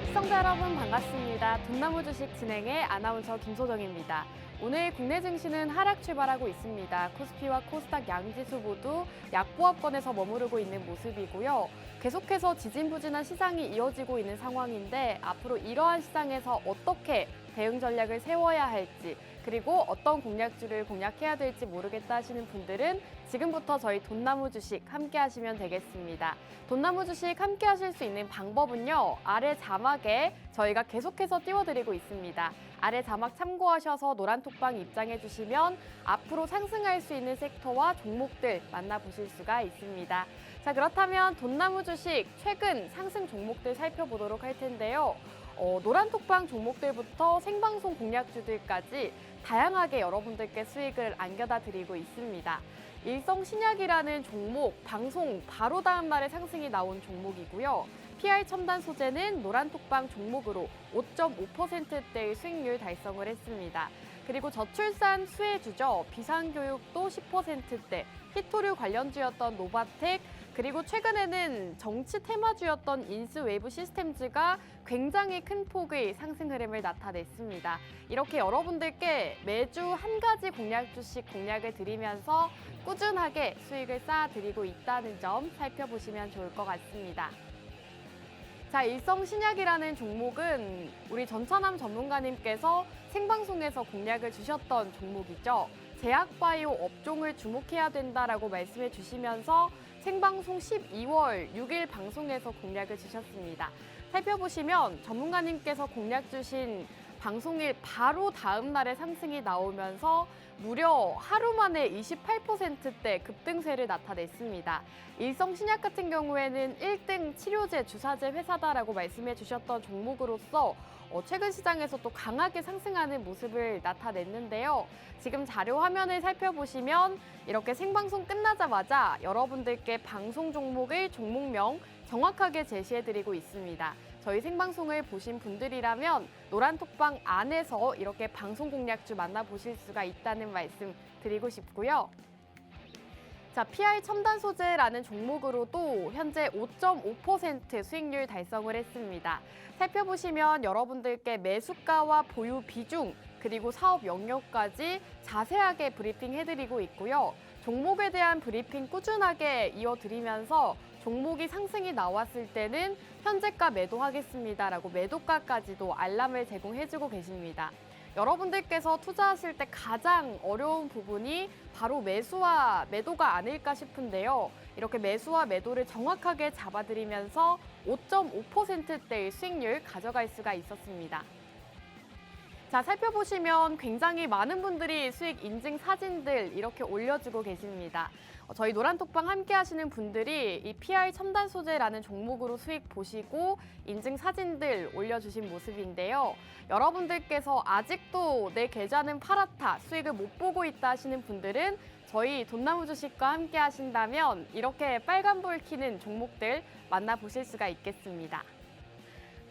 시청자 여러분 반갑습니다. 돈나무 주식 진행의 아나운서 김소정입니다. 오늘 국내 증시는 하락 출발하고 있습니다. 코스피와 코스닥 양지수 모두 약보합권에서 머무르고 있는 모습이고요. 계속해서 지진부진한 시장이 이어지고 있는 상황인데 앞으로 이러한 시장에서 어떻게 대응 전략을 세워야 할지 그리고 어떤 공략주를 공략해야 될지 모르겠다 하시는 분들은 지금부터 저희 돈나무 주식 함께 하시면 되겠습니다. 돈나무 주식 함께 하실 수 있는 방법은요. 아래 자막에 저희가 계속해서 띄워드리고 있습니다. 아래 자막 참고하셔서 노란톡방 입장해 주시면 앞으로 상승할 수 있는 섹터와 종목들 만나보실 수가 있습니다. 자, 그렇다면 돈나무 주식 최근 상승 종목들 살펴보도록 할 텐데요. 노란톡방 종목들부터 생방송 공략주들까지 다양하게 여러분들께 수익을 안겨다 드리고 있습니다. 일성신약이라는 종목, 방송 바로 다음 날에 상승이 나온 종목이고요. PR 첨단 소재는 노란톡방 종목으로 5.5%대의 수익률 달성을 했습니다. 그리고 저출산 수혜주죠. 비상교육도 10%대, 히토류 관련주였던 노바텍, 그리고 최근에는 정치 테마주였던 인스웨이브 시스템즈가 굉장히 큰 폭의 상승 흐름을 나타냈습니다. 이렇게 여러분들께 매주 한 가지 공략주씩 공략을 드리면서 꾸준하게 수익을 쌓아드리고 있다는 점 살펴보시면 좋을 것 같습니다. 자, 일성신약이라는 종목은 우리 전찬함 전문가님께서 생방송에서 공략을 주셨던 종목이죠. 제약바이오 업종을 주목해야 된다라고 말씀해 주시면서 생방송 12월 6일 방송에서 공략을 주셨습니다. 살펴보시면 전문가님께서 공략 주신 방송일 바로 다음 날에 상승이 나오면서 무려 하루 만에 28%대 급등세를 나타냈습니다. 일성신약 같은 경우에는 1등 치료제, 주사제 회사다라고 말씀해 주셨던 종목으로서 최근 시장에서 또 강하게 상승하는 모습을 나타냈는데요. 지금 자료 화면을 살펴보시면 이렇게 생방송 끝나자마자 여러분들께 방송 종목의 종목명 정확하게 제시해드리고 있습니다. 저희 생방송을 보신 분들이라면 노란톡방 안에서 이렇게 방송 공략주 만나보실 수가 있다는 말씀 드리고 싶고요. 자, PR 첨단 소재라는 종목으로도 현재 5.5% 수익률 달성을 했습니다. 살펴보시면 여러분들께 매수가와 보유 비중, 그리고 사업 영역까지 자세하게 브리핑 해드리고 있고요. 종목에 대한 브리핑 꾸준하게 이어드리면서 종목이 상승이 나왔을 때는 현재가 매도하겠습니다라고 매도가까지도 알람을 제공해주고 계십니다. 여러분들께서 투자하실 때 가장 어려운 부분이 바로 매수와 매도가 아닐까 싶은데요. 이렇게 매수와 매도를 정확하게 잡아드리면서 5.5%대의 수익률 가져갈 수가 있었습니다. 자, 살펴보시면 굉장히 많은 분들이 수익 인증 사진들 이렇게 올려주고 계십니다. 저희 노란톡방 함께 하시는 분들이 이 PR 첨단 소재라는 종목으로 수익 보시고 인증 사진들 올려주신 모습인데요. 여러분들께서 아직도 내 계좌는 파랗다, 수익을 못 보고 있다 하시는 분들은 저희 돈나무 주식과 함께 하신다면 이렇게 빨간불 켜는 종목들 만나보실 수가 있겠습니다.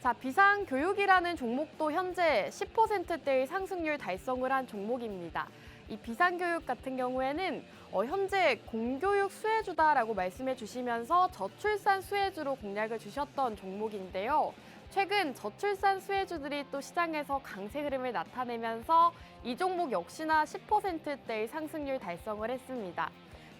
자, 비상교육이라는 종목도 현재 10%대의 상승률 달성을 한 종목입니다. 이 비상교육 같은 경우에는 현재 공교육 수혜주다라고 말씀해 주시면서 저출산 수혜주로 공략을 주셨던 종목인데요. 최근 저출산 수혜주들이 또 시장에서 강세 흐름을 나타내면서 이 종목 역시나 10%대의 상승률 달성을 했습니다.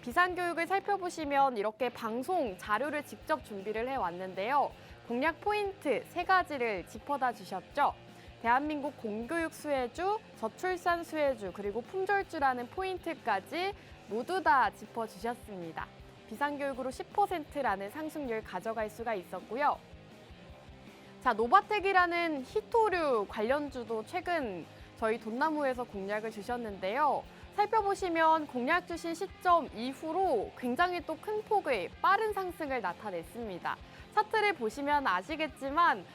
비상교육을 살펴보시면 이렇게 방송 자료를 직접 준비를 해왔는데요. 공략 포인트 3가지를 짚어다 주셨죠. 대한민국 공교육 수혜주, 저출산 수혜주, 그리고 품절주라는 포인트까지 모두 다 짚어주셨습니다. 비상교육으로 10%라는 상승률 가져갈 수가 있었고요. 자, 노바텍이라는 히토류 관련주도 최근 저희 돈나무에서 공략을 주셨는데요. 살펴보시면 공략 주신 시점 이후로 굉장히 또 큰 폭의 빠른 상승을 나타냈습니다. 차트를 보시면 아시겠지만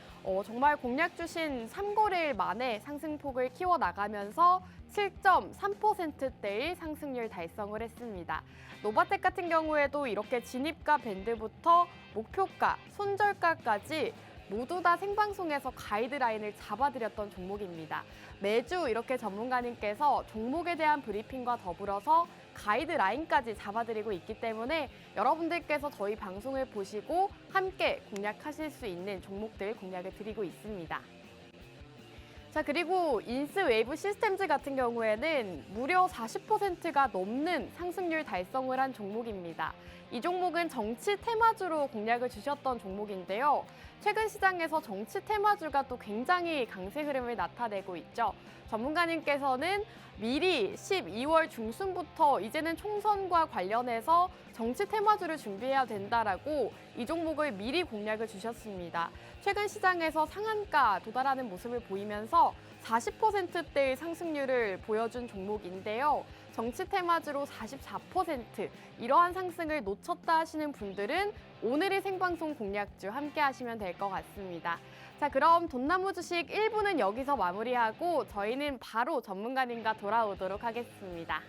정말 공략 주신 3거래일 만에 상승폭을 키워나가면서 7.3%대의 상승률 달성을 했습니다. 노바텍 같은 경우에도 이렇게 진입가 밴드부터 목표가, 손절가까지 모두 다 생방송에서 가이드라인을 잡아드렸던 종목입니다. 매주 이렇게 전문가님께서 종목에 대한 브리핑과 더불어서 가이드라인까지 잡아드리고 있기 때문에 여러분들께서 저희 방송을 보시고 함께 공략하실 수 있는 종목들 공략을 드리고 있습니다. 자, 그리고 인스웨이브 시스템즈 같은 경우에는 무려 40%가 넘는 상승률 달성을 한 종목입니다. 이 종목은 정치 테마주로 공략을 주셨던 종목인데요. 최근 시장에서 정치 테마주가 또 굉장히 강세 흐름을 나타내고 있죠. 전문가님께서는 미리 12월 중순부터 이제는 총선과 관련해서 정치 테마주를 준비해야 된다라고 이 종목을 미리 공략을 주셨습니다. 최근 시장에서 상한가 도달하는 모습을 보이면서 40%대의 상승률을 보여준 종목인데요. 정치 테마주로 44%, 이러한 상승을 놓쳤다 하시는 분들은 오늘의 생방송 공략주 함께 하시면 될 것 같습니다. 자, 그럼 돈나무 주식 1부는 여기서 마무리하고 저희는 바로 전문가님과 돌아오도록 하겠습니다.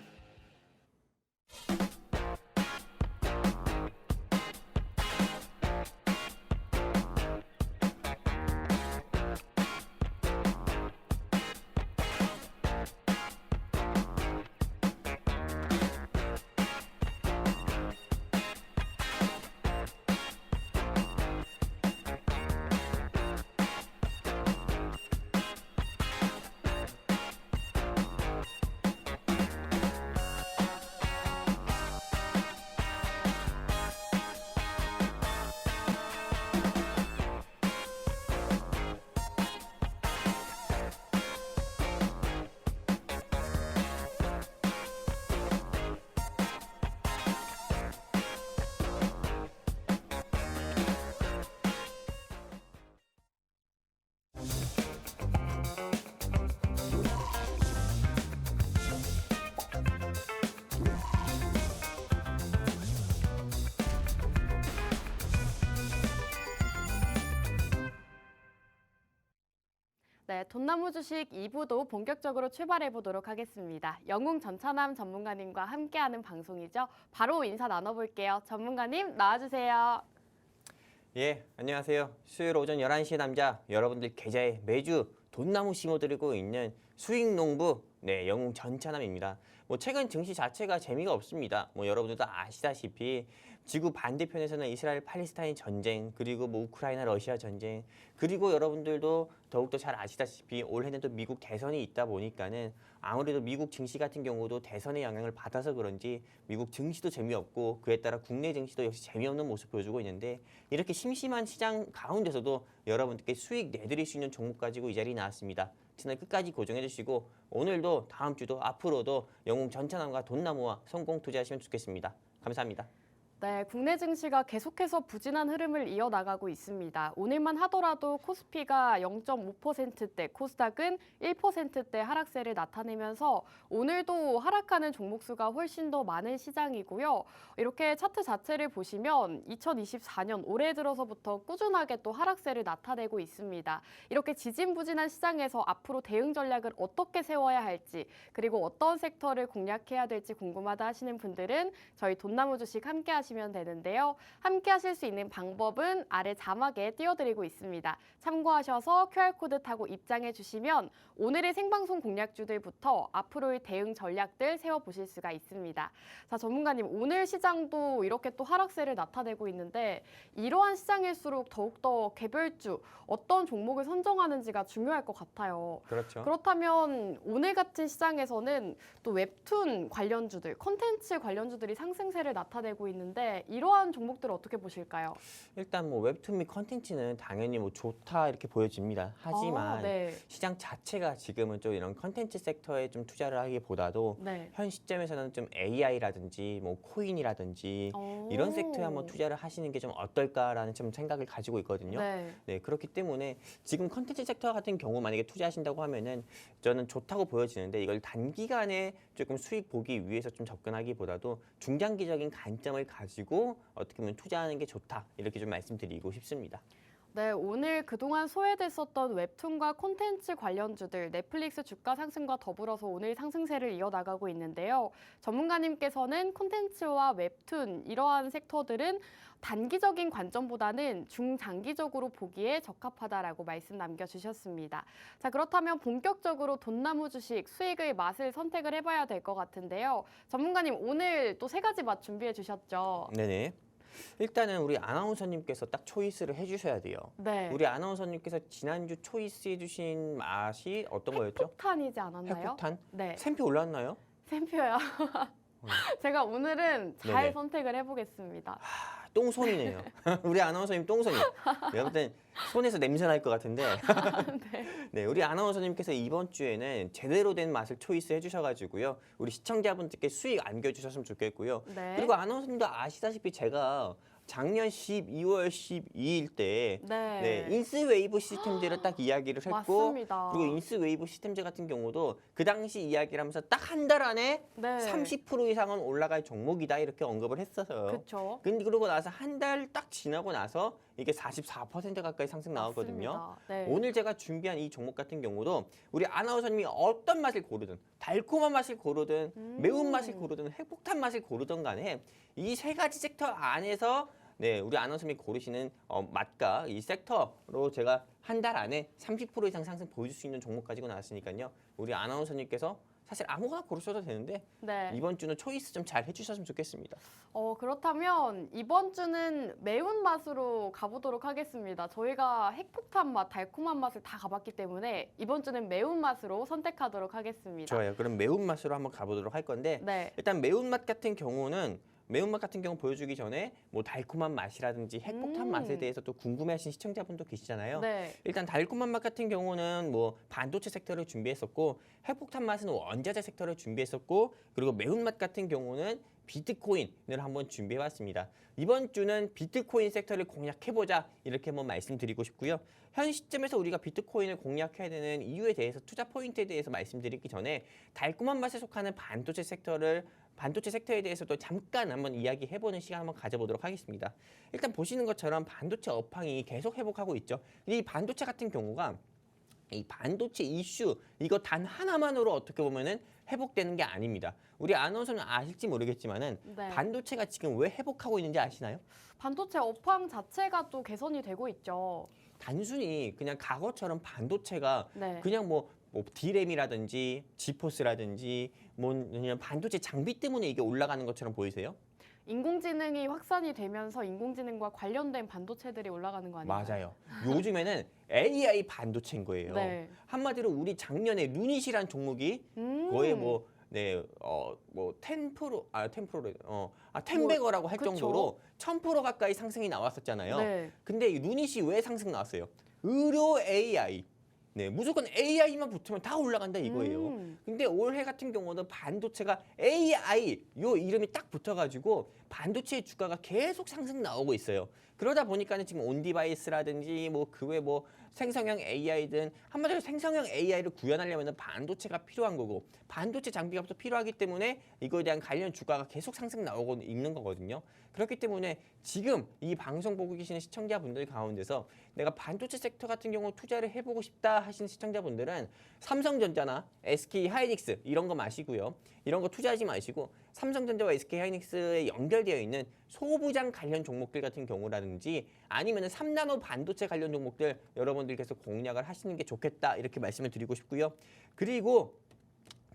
네, 돈나무 주식 2부도 본격적으로 출발해 보도록 하겠습니다. 영웅 전차남 전문가님과 함께하는 방송이죠. 바로 인사 나눠볼게요. 전문가님 나와주세요. 예, 안녕하세요. 수요일 오전 11시의 남자, 여러분들 계좌에 매주 돈나무 심어드리고 있는 수익농부, 영웅 전차남입니다. 최근 증시 자체가 재미가 없습니다. 여러분들도 아시다시피 지구 반대편에서는 이스라엘 팔레스타인 전쟁, 그리고 우크라이나 러시아 전쟁, 그리고 여러분들도 더욱더 잘 아시다시피 올해는 또 미국 대선이 있다 보니까는 아무래도 미국 증시 같은 경우도 대선의 영향을 받아서 그런지 미국 증시도 재미없고 그에 따라 국내 증시도 역시 재미없는 모습 보여주고 있는데, 이렇게 심심한 시장 가운데서도 여러분들께 수익 내드릴 수 있는 종목 가지고 이 자리에 나왔습니다. 채널 끝까지 고정해 주시고 오늘도 다음 주도 앞으로도 영웅 전차남과 돈나무와 성공 투자하시면 좋겠습니다. 감사합니다. 네, 국내 증시가 계속해서 부진한 흐름을 이어나가고 있습니다. 오늘만 하더라도 코스피가 0.5%대, 코스닥은 1%대 하락세를 나타내면서 오늘도 하락하는 종목 수가 훨씬 더 많은 시장이고요. 이렇게 차트 자체를 보시면 2024년 올해 들어서부터 꾸준하게 또 하락세를 나타내고 있습니다. 이렇게 지진부진한 시장에서 앞으로 대응 전략을 어떻게 세워야 할지, 그리고 어떤 섹터를 공략해야 될지 궁금하다 하시는 분들은 저희 돈나무 주식 함께 하시면 되는데요. 함께 하실 수 있는 방법은 아래 자막에 띄워드리고 있습니다. 참고하셔서 QR코드 타고 입장해 주시면 오늘의 생방송 공략주들부터 앞으로의 대응 전략들 세워보실 수가 있습니다. 자, 전문가님, 오늘 시장도 이렇게 또 하락세를 나타내고 있는데 이러한 시장일수록 더욱더 개별주 어떤 종목을 선정하는지가 중요할 것 같아요. 그렇죠. 그렇다면 오늘 같은 시장에서는 또 웹툰 관련주들, 콘텐츠 관련주들이 상승세를 나타내고 있는데 이러한 종목들을 어떻게 보실까요? 일단 웹툰 및 컨텐츠는 당연히 좋다 이렇게 보여집니다. 하지만 네. 시장 자체가 지금은 좀 이런 컨텐츠 섹터에 좀 투자를 하기보다도 네. 현 시점에서는 좀 AI라든지 코인이라든지 이런 섹터에 한번 투자를 하시는 게 좀 어떨까라는 좀 생각을 가지고 있거든요. 네. 그렇기 때문에 지금 컨텐츠 섹터 같은 경우 만약에 투자하신다고 하면은 저는 좋다고 보여지는데, 이걸 단기간에 조금 수익 보기 위해서 좀 접근하기보다도 중장기적인 관점을 가지고 어떻게 보면 투자하는 게 좋다, 이렇게 좀 말씀드리고 싶습니다. 네, 오늘 그동안 소외됐었던 웹툰과 콘텐츠 관련주들 넷플릭스 주가 상승과 더불어서 오늘 상승세를 이어나가고 있는데요. 전문가님께서는 콘텐츠와 웹툰 이러한 섹터들은 단기적인 관점보다는 중장기적으로 보기에 적합하다라고 말씀 남겨주셨습니다. 자, 그렇다면 본격적으로 돈나무 주식 수익의 맛을 선택을 해봐야 될 것 같은데요. 전문가님 오늘 또 세 가지 맛 준비해 주셨죠? 네네. 일단은 우리 아나운서님께서 딱 초이스를 해주셔야 돼요. 네. 우리 아나운서님께서 지난주 초이스 해주신 맛이 어떤 거였죠? 핵폭탄이지 않았나요? 핵폭탄? 네. 샘표 올랐나요? 샘표요. 제가 오늘은 잘 네네. 선택을 해보겠습니다. 똥손이네요. 우리 아나운서님 똥손이. 내가 볼 땐 손에서 냄새 날 것 같은데. 네. 네, 우리 아나운서님께서 이번 주에는 제대로 된 맛을 초이스 해주셔가지고요. 우리 시청자분들께 수익 안겨주셨으면 좋겠고요. 네. 그리고 아나운서님도 아시다시피 제가 작년 12월 12일 때 네. 인스웨이브 시스템제를 딱 이야기를 했고 맞습니다. 그리고 인스웨이브 시스템제 같은 경우도 그 당시 이야기를 하면서 딱 한 달 안에 네. 30% 이상은 올라갈 종목이다 이렇게 언급을 했어요. 그렇죠. 근데 그러고 나서 한 달 딱 지나고 나서 이게 44% 가까이 상승 나왔거든요. 맞습니다. 네. 오늘 제가 준비한 이 종목 같은 경우도 우리 아나운서님이 어떤 맛을 고르든 달콤한 맛을 고르든 매운 맛을 고르든 핵폭탄 맛을 고르든 간에 이 세 가지 섹터 안에서 우리 아나운서님이 고르시는 맛과 이 섹터로 제가 한 달 안에 30% 이상 상승 보여줄 수 있는 종목 가지고 나왔으니까요. 우리 아나운서님께서 사실 아무거나 고르셔도 되는데 네. 이번 주는 초이스 좀 잘 해주셨으면 좋겠습니다. 그렇다면 이번 주는 매운맛으로 가보도록 하겠습니다. 저희가 핵폭탄 맛, 달콤한 맛을 다 가봤기 때문에 이번 주는 매운맛으로 선택하도록 하겠습니다. 좋아요. 그럼 매운맛으로 한번 가보도록 할 건데 네. 일단 매운맛 같은 경우는 매운맛 같은 경우 보여주기 전에 뭐 달콤한 맛이라든지 핵폭탄 맛에 대해서 또 궁금해하신 시청자분도 계시잖아요. 네. 일단 달콤한 맛 같은 경우는 뭐 반도체 섹터를 준비했었고 핵폭탄 맛은 원자재 섹터를 준비했었고 그리고 매운맛 같은 경우는 비트코인을 한번 준비해봤습니다. 이번 주는 비트코인 섹터를 공략해보자 이렇게 한번 말씀드리고 싶고요. 현 시점에서 우리가 비트코인을 공략해야 되는 이유에 대해서 투자 포인트에 대해서 말씀드리기 전에 달콤한 맛에 속하는 반도체 섹터에 대해서도 잠깐 한번 이야기해보는 시간 한번 가져보도록 하겠습니다. 일단 보시는 것처럼 반도체 업황이 계속 회복하고 있죠. 이 반도체 같은 경우가 이 반도체 이슈 이거 단 하나만으로 어떻게 보면은 회복되는 게 아닙니다. 우리 아나운서는 아실지 모르겠지만은 네. 반도체가 지금 왜 회복하고 있는지 아시나요? 반도체 업황 자체가 또 개선이 되고 있죠. 단순히 그냥 과거처럼 반도체가 네. 그냥 뭐 D램이라든지 지포스라든지 뭐 그냥 반도체 장비 때문에 이게 올라가는 것처럼 보이세요? 인공지능이 확산이 되면서 인공지능과 관련된 반도체들이 올라가는 거 아닌가요? 맞아요. 요즘에는 AI 반도체인 거예요. 네. 한마디로 우리 작년에 루닛이란 종목이 거의 뭐 텐베거라고 할 그쵸. 정도로 1000% 가까이 상승이 나왔었잖아요. 네. 근데 이 루닛이 왜 상승 나왔어요? 의료 AI. 무조건 AI만 붙으면 다 올라간다 이거예요. 근데 올해 같은 경우는 반도체가 AI 요 이름이 딱 붙어가지고 반도체의 주가가 계속 상승 나오고 있어요. 그러다 보니까는 지금 온디바이스라든지 뭐 그 외 뭐 생성형 AI든 한마디로 생성형 AI를 구현하려면 반도체가 필요한 거고 반도체 장비가 또 필요하기 때문에 이거에 대한 관련 주가가 계속 상승 나오고 있는 거거든요. 그렇기 때문에 지금 이 방송 보고 계시는 시청자분들 가운데서 내가 반도체 섹터 같은 경우 투자를 해보고 싶다 하시는 시청자분들은 삼성전자나 SK하이닉스 이런 거 마시고요. 이런 거 투자하지 마시고 삼성전자와 SK하이닉스에 연결되어 있는 소부장 관련 종목들 같은 경우라든지 아니면 3나노 반도체 관련 종목들 여러분들께서 공략을 하시는 게 좋겠다 이렇게 말씀을 드리고 싶고요. 그리고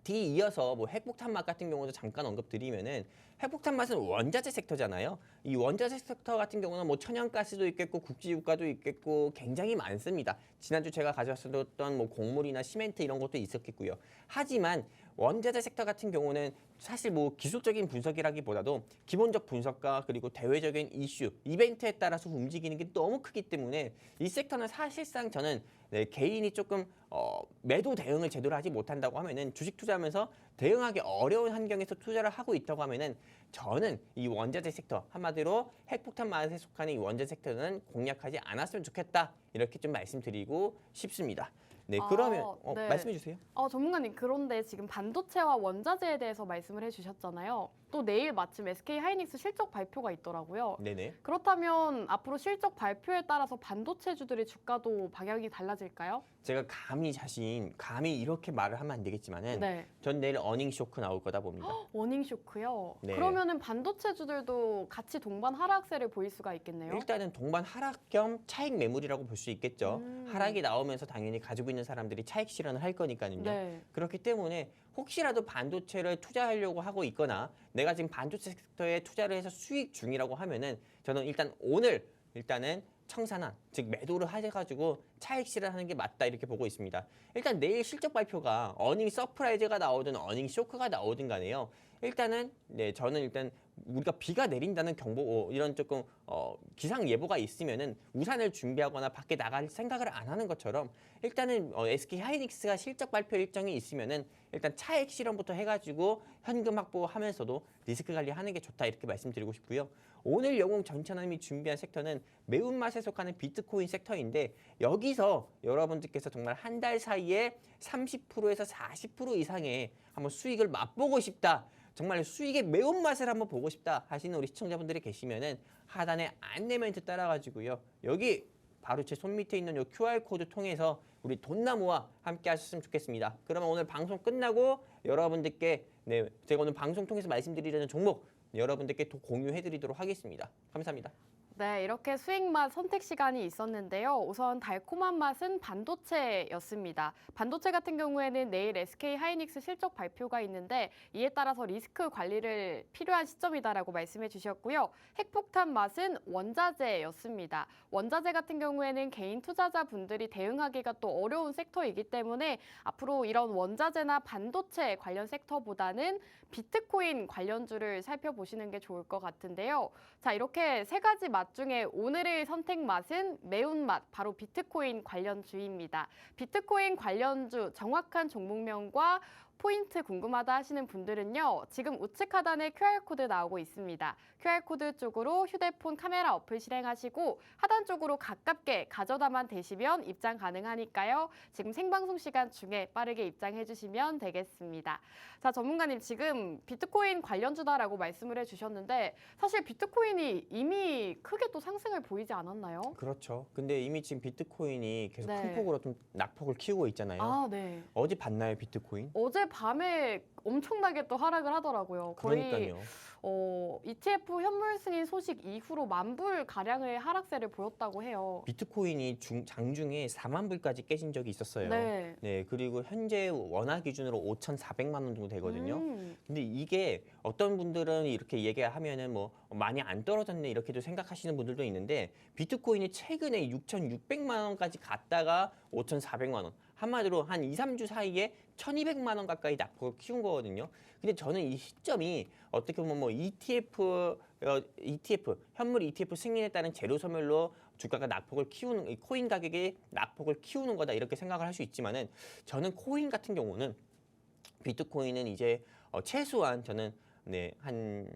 뒤이어서 뭐 핵폭탄 맛 같은 경우도 잠깐 언급드리면은 핵폭탄 맛은 원자재 섹터잖아요. 이 원자재 섹터 같은 경우는 뭐 천연가스도 있겠고 국지유가도 있겠고 굉장히 많습니다. 지난주 제가 가져왔었던 뭐 곡물이나 시멘트 이런 것도 있었겠고요. 하지만 원자재 섹터 같은 경우는 사실 뭐 기술적인 분석이라기보다도 기본적 분석과 그리고 대외적인 이슈, 이벤트에 따라서 움직이는 게 너무 크기 때문에 이 섹터는 사실상 저는 개인이 조금 매도 대응을 제대로 하지 못한다고 하면은 주식 투자하면서 대응하기 어려운 환경에서 투자를 하고 있다고 하면은 저는 이 원자재 섹터 한마디로 핵폭탄 맛에 속하는 이 원자재 섹터는 공략하지 않았으면 좋겠다 이렇게 좀 말씀드리고 싶습니다. 네, 그러면 네. 말씀해 주세요. 전문가님, 그런데 지금 반도체와 원자재에 대해서 말씀을 해주셨잖아요. 또 내일 마침 SK 하이닉스 실적 발표가 있더라고요. 네네. 그렇다면 앞으로 실적 발표에 따라서 반도체주들의 주가도 방향이 달라질까요? 제가 감히 이렇게 말을 하면 안 되겠지만은 네. 전 내일 어닝 쇼크 나올 거다 봅니다. 워닝 쇼크요. 네. 그러면은 반도체주들도 같이 동반 하락세를 보일 수가 있겠네요. 일단은 동반 하락 겸 차익 매물이라고 볼 수 있겠죠. 하락이 나오면서 당연히 가지고 있는 사람들이 차익 실현을 할 거니까요. 네. 그렇기 때문에 혹시라도 반도체를 투자하려고 하고 있거나 내가 지금 반도체 섹터에 투자를 해서 수익 중이라고 하면은 저는 일단은 청산한, 즉 매도를 해가지고 차익 실현하는 게 맞다 이렇게 보고 있습니다. 일단 내일 실적 발표가 어닝 서프라이즈가 나오든 어닝 쇼크가 나오든 간에요. 저는 일단 우리가 비가 내린다는 경보 이런 조금 기상 예보가 있으면은 우산을 준비하거나 밖에 나갈 생각을 안 하는 것처럼 일단은 SK 하이닉스가 실적 발표 일정이 있으면은 일단 차익 실현부터 해가지고 현금 확보하면서도 리스크 관리하는 게 좋다 이렇게 말씀드리고 싶고요. 오늘 영웅 전천함이 준비한 섹터는 매운맛에 속하는 비트코인 섹터인데 여기서 여러분들께서 정말 한 달 사이에 30%에서 40% 이상의 한번 수익을 맛보고 싶다. 정말 수익의 매운맛을 한번 보고 싶다 하시는 우리 시청자분들이 계시면은 하단에 안내 멘트 따라가지고요. 여기 바로 제 손 밑에 있는 요 QR코드 통해서 우리 돈나무와 함께 하셨으면 좋겠습니다. 그러면 오늘 방송 끝나고 여러분들께 제가 오늘 방송 통해서 말씀드리려는 종목 여러분들께 또 공유해드리도록 하겠습니다. 감사합니다. 네, 이렇게 수익맛 선택 시간이 있었는데요. 우선 달콤한 맛은 반도체였습니다. 반도체 같은 경우에는 내일 SK 하이닉스 실적 발표가 있는데 이에 따라서 리스크 관리를 필요한 시점이다라고 말씀해 주셨고요. 핵폭탄 맛은 원자재였습니다. 원자재 같은 경우에는 개인 투자자분들이 대응하기가 또 어려운 섹터이기 때문에 앞으로 이런 원자재나 반도체 관련 섹터보다는 비트코인 관련주를 살펴보시는 게 좋을 것 같은데요. 자, 이렇게 세 가지 맛 중에 오늘의 선택 맛은 매운맛, 바로 비트코인 관련주입니다. 비트코인 관련주 정확한 종목명과 포인트 궁금하다 하시는 분들은요. 지금 우측 하단에 QR코드 나오고 있습니다. QR코드 쪽으로 휴대폰 카메라 어플 실행하시고 하단 쪽으로 가깝게 가져다만 대시면 입장 가능하니까요. 지금 생방송 시간 중에 빠르게 입장해 주시면 되겠습니다. 자, 전문가님 지금 비트코인 관련주다라고 말씀을 해주셨는데 사실 비트코인이 이미 크게 또 상승을 보이지 않았나요? 그렇죠. 근데 이미 지금 비트코인이 계속 네. 큰 폭으로 좀 낙폭을 키우고 있잖아요. 아, 네. 어제 봤나요, 비트코인? 어제 밤에 엄청나게 또 하락을 하더라고요. 거의 그러니까요. ETF 현물 승인 소식 이후로 10,000불 가량의 하락세를 보였다고 해요. 비트코인이 장중에 4만 불까지 깨진 적이 있었어요. 네. 네, 그리고 현재 원화 기준으로 5,400만 원 정도 되거든요. 음. 근데 이게 어떤 분들은 이렇게 얘기하면은 뭐 많이 안 떨어졌네 이렇게도 생각하시는 분들도 있는데 비트코인이 최근에 6,600만 원까지 갔다가 5,400만 원. 한마디로 한 2, 3주 사이에 1,200만 원 가까이 낙폭을 키운 거거든요. 근데 저는 이 시점이 어떻게 보면 뭐 ETF 현물 ETF 승인에 따른 재료 소멸로 주가가 낙폭을 키우는 코인 가격의 낙폭을 키우는 거다 이렇게 생각을 할 수 있지만은 저는 코인 같은 경우는 비트코인은 이제 최소한 저는 한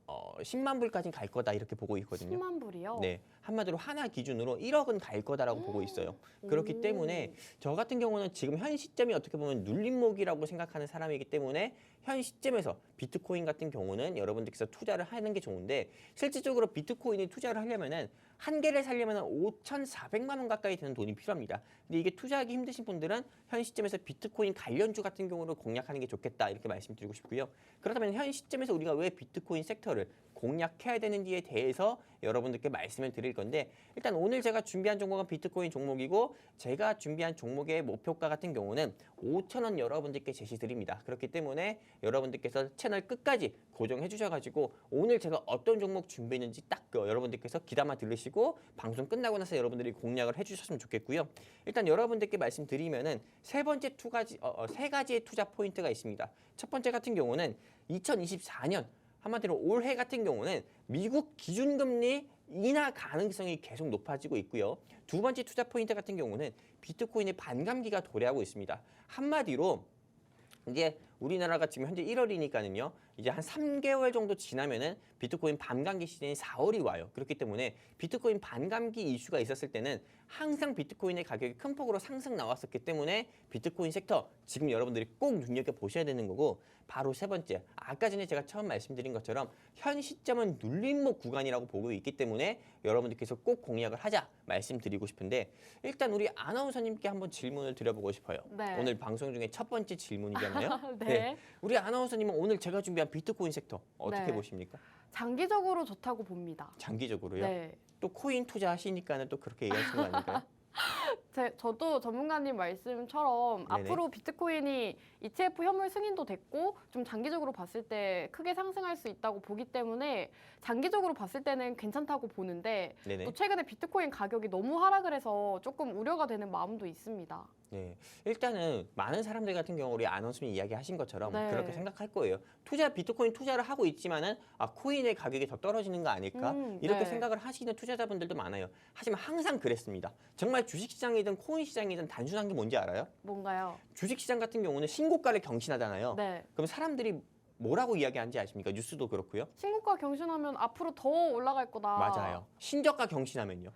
10만 불까지는 갈 거다 이렇게 보고 있거든요. 10만 불이요? 네, 한마디로 하나 기준으로 1억은 갈 거다라고 보고 있어요. 그렇기 오. 때문에 저 같은 경우는 지금 현 시점이 어떻게 보면 눌림목이라고 생각하는 사람이기 때문에 현 시점에서 비트코인 같은 경우는 여러분들께서 투자를 하는 게 좋은데 실질적으로 비트코인이 투자를 하려면은 한 개를 사려면 5,400만 원 가까이 되는 돈이 필요합니다. 근데 이게 투자하기 힘드신 분들은 현 시점에서 비트코인 관련주 같은 경우를 공략하는 게 좋겠다 이렇게 말씀드리고 싶고요. 그렇다면 현 시점에서 우리가 왜 비트코인 섹터를 공략해야 되는지에 대해서 여러분들께 말씀을 드릴 건데 일단 오늘 제가 준비한 종목은 비트코인 종목이고 제가 준비한 종목의 목표가 같은 경우는 5,000원 여러분들께 제시드립니다. 그렇기 때문에 여러분들께서 채널 끝까지 고정해 주셔가지고 오늘 제가 어떤 종목 준비했는지 딱 여러분들께서 귀담아 들으시고 방송 끝나고 나서 여러분들이 공략을 해주셨으면 좋겠고요. 일단 여러분들께 말씀드리면은 세 가지의 투자 포인트가 있습니다. 첫 번째 같은 경우는 2024년 한마디로 올해 같은 경우는 미국 기준금리 인하 가능성이 계속 높아지고 있고요. 두 번째 투자 포인트 같은 경우는 비트코인의 반감기가 도래하고 있습니다. 한마디로 이제 우리나라가 지금 현재 1월이니까는요. 이제 한 3개월 정도 지나면은 비트코인 반감기 시즌이 4월이 와요. 그렇기 때문에 비트코인 반감기 이슈가 있었을 때는 항상 비트코인의 가격이 큰 폭으로 상승 나왔었기 때문에 비트코인 섹터 지금 여러분들이 꼭 눈여겨보셔야 되는 거고, 바로 세 번째, 아까 전에 제가 처음 말씀드린 것처럼 현 시점은 눌림목 구간이라고 보고 있기 때문에 여러분들께서 꼭 공략을 하자 말씀드리고 싶은데, 일단 우리 아나운서님께 한번 질문을 드려보고 싶어요. 네. 오늘 방송 중에 첫 번째 질문이잖아요. 네. 우리 아나운서님은 오늘 제가 준비한 비트코인 섹터 어떻게 네. 보십니까? 장기적으로 좋다고 봅니다. 장기적으로요? 네. 또 코인 투자하시니까는 또 그렇게 얘기하시는 거 아닐까요? 저도 전문가님 말씀처럼 네네. 앞으로 비트코인이 ETF 현물 승인도 됐고 좀 장기적으로 봤을 때 크게 상승할 수 있다고 보기 때문에 장기적으로 봤을 때는 괜찮다고 보는데 네네. 또 최근에 비트코인 가격이 너무 하락을 해서 조금 우려가 되는 마음도 있습니다. 네, 일단은 많은 사람들 같은 경우 우리 아나운서님이 이야기하신 것처럼 네. 그렇게 생각할 거예요. 비트코인 투자를 하고 있지만은 코인의 가격이 더 떨어지는 거 아닐까? 이렇게 네. 생각을 하시는 투자자분들도 많아요. 하지만 항상 그랬습니다. 정말 주식시장이든 코인 시장이든 단순한 게 뭔지 알아요? 뭔가요? 주식시장 같은 경우는 신고가를 경신하잖아요. 네. 그럼 사람들이 뭐라고 이야기하는지 아십니까? 뉴스도 그렇고요. 신고가 경신하면 앞으로 더 올라갈 거다. 맞아요. 신저가 경신하면요.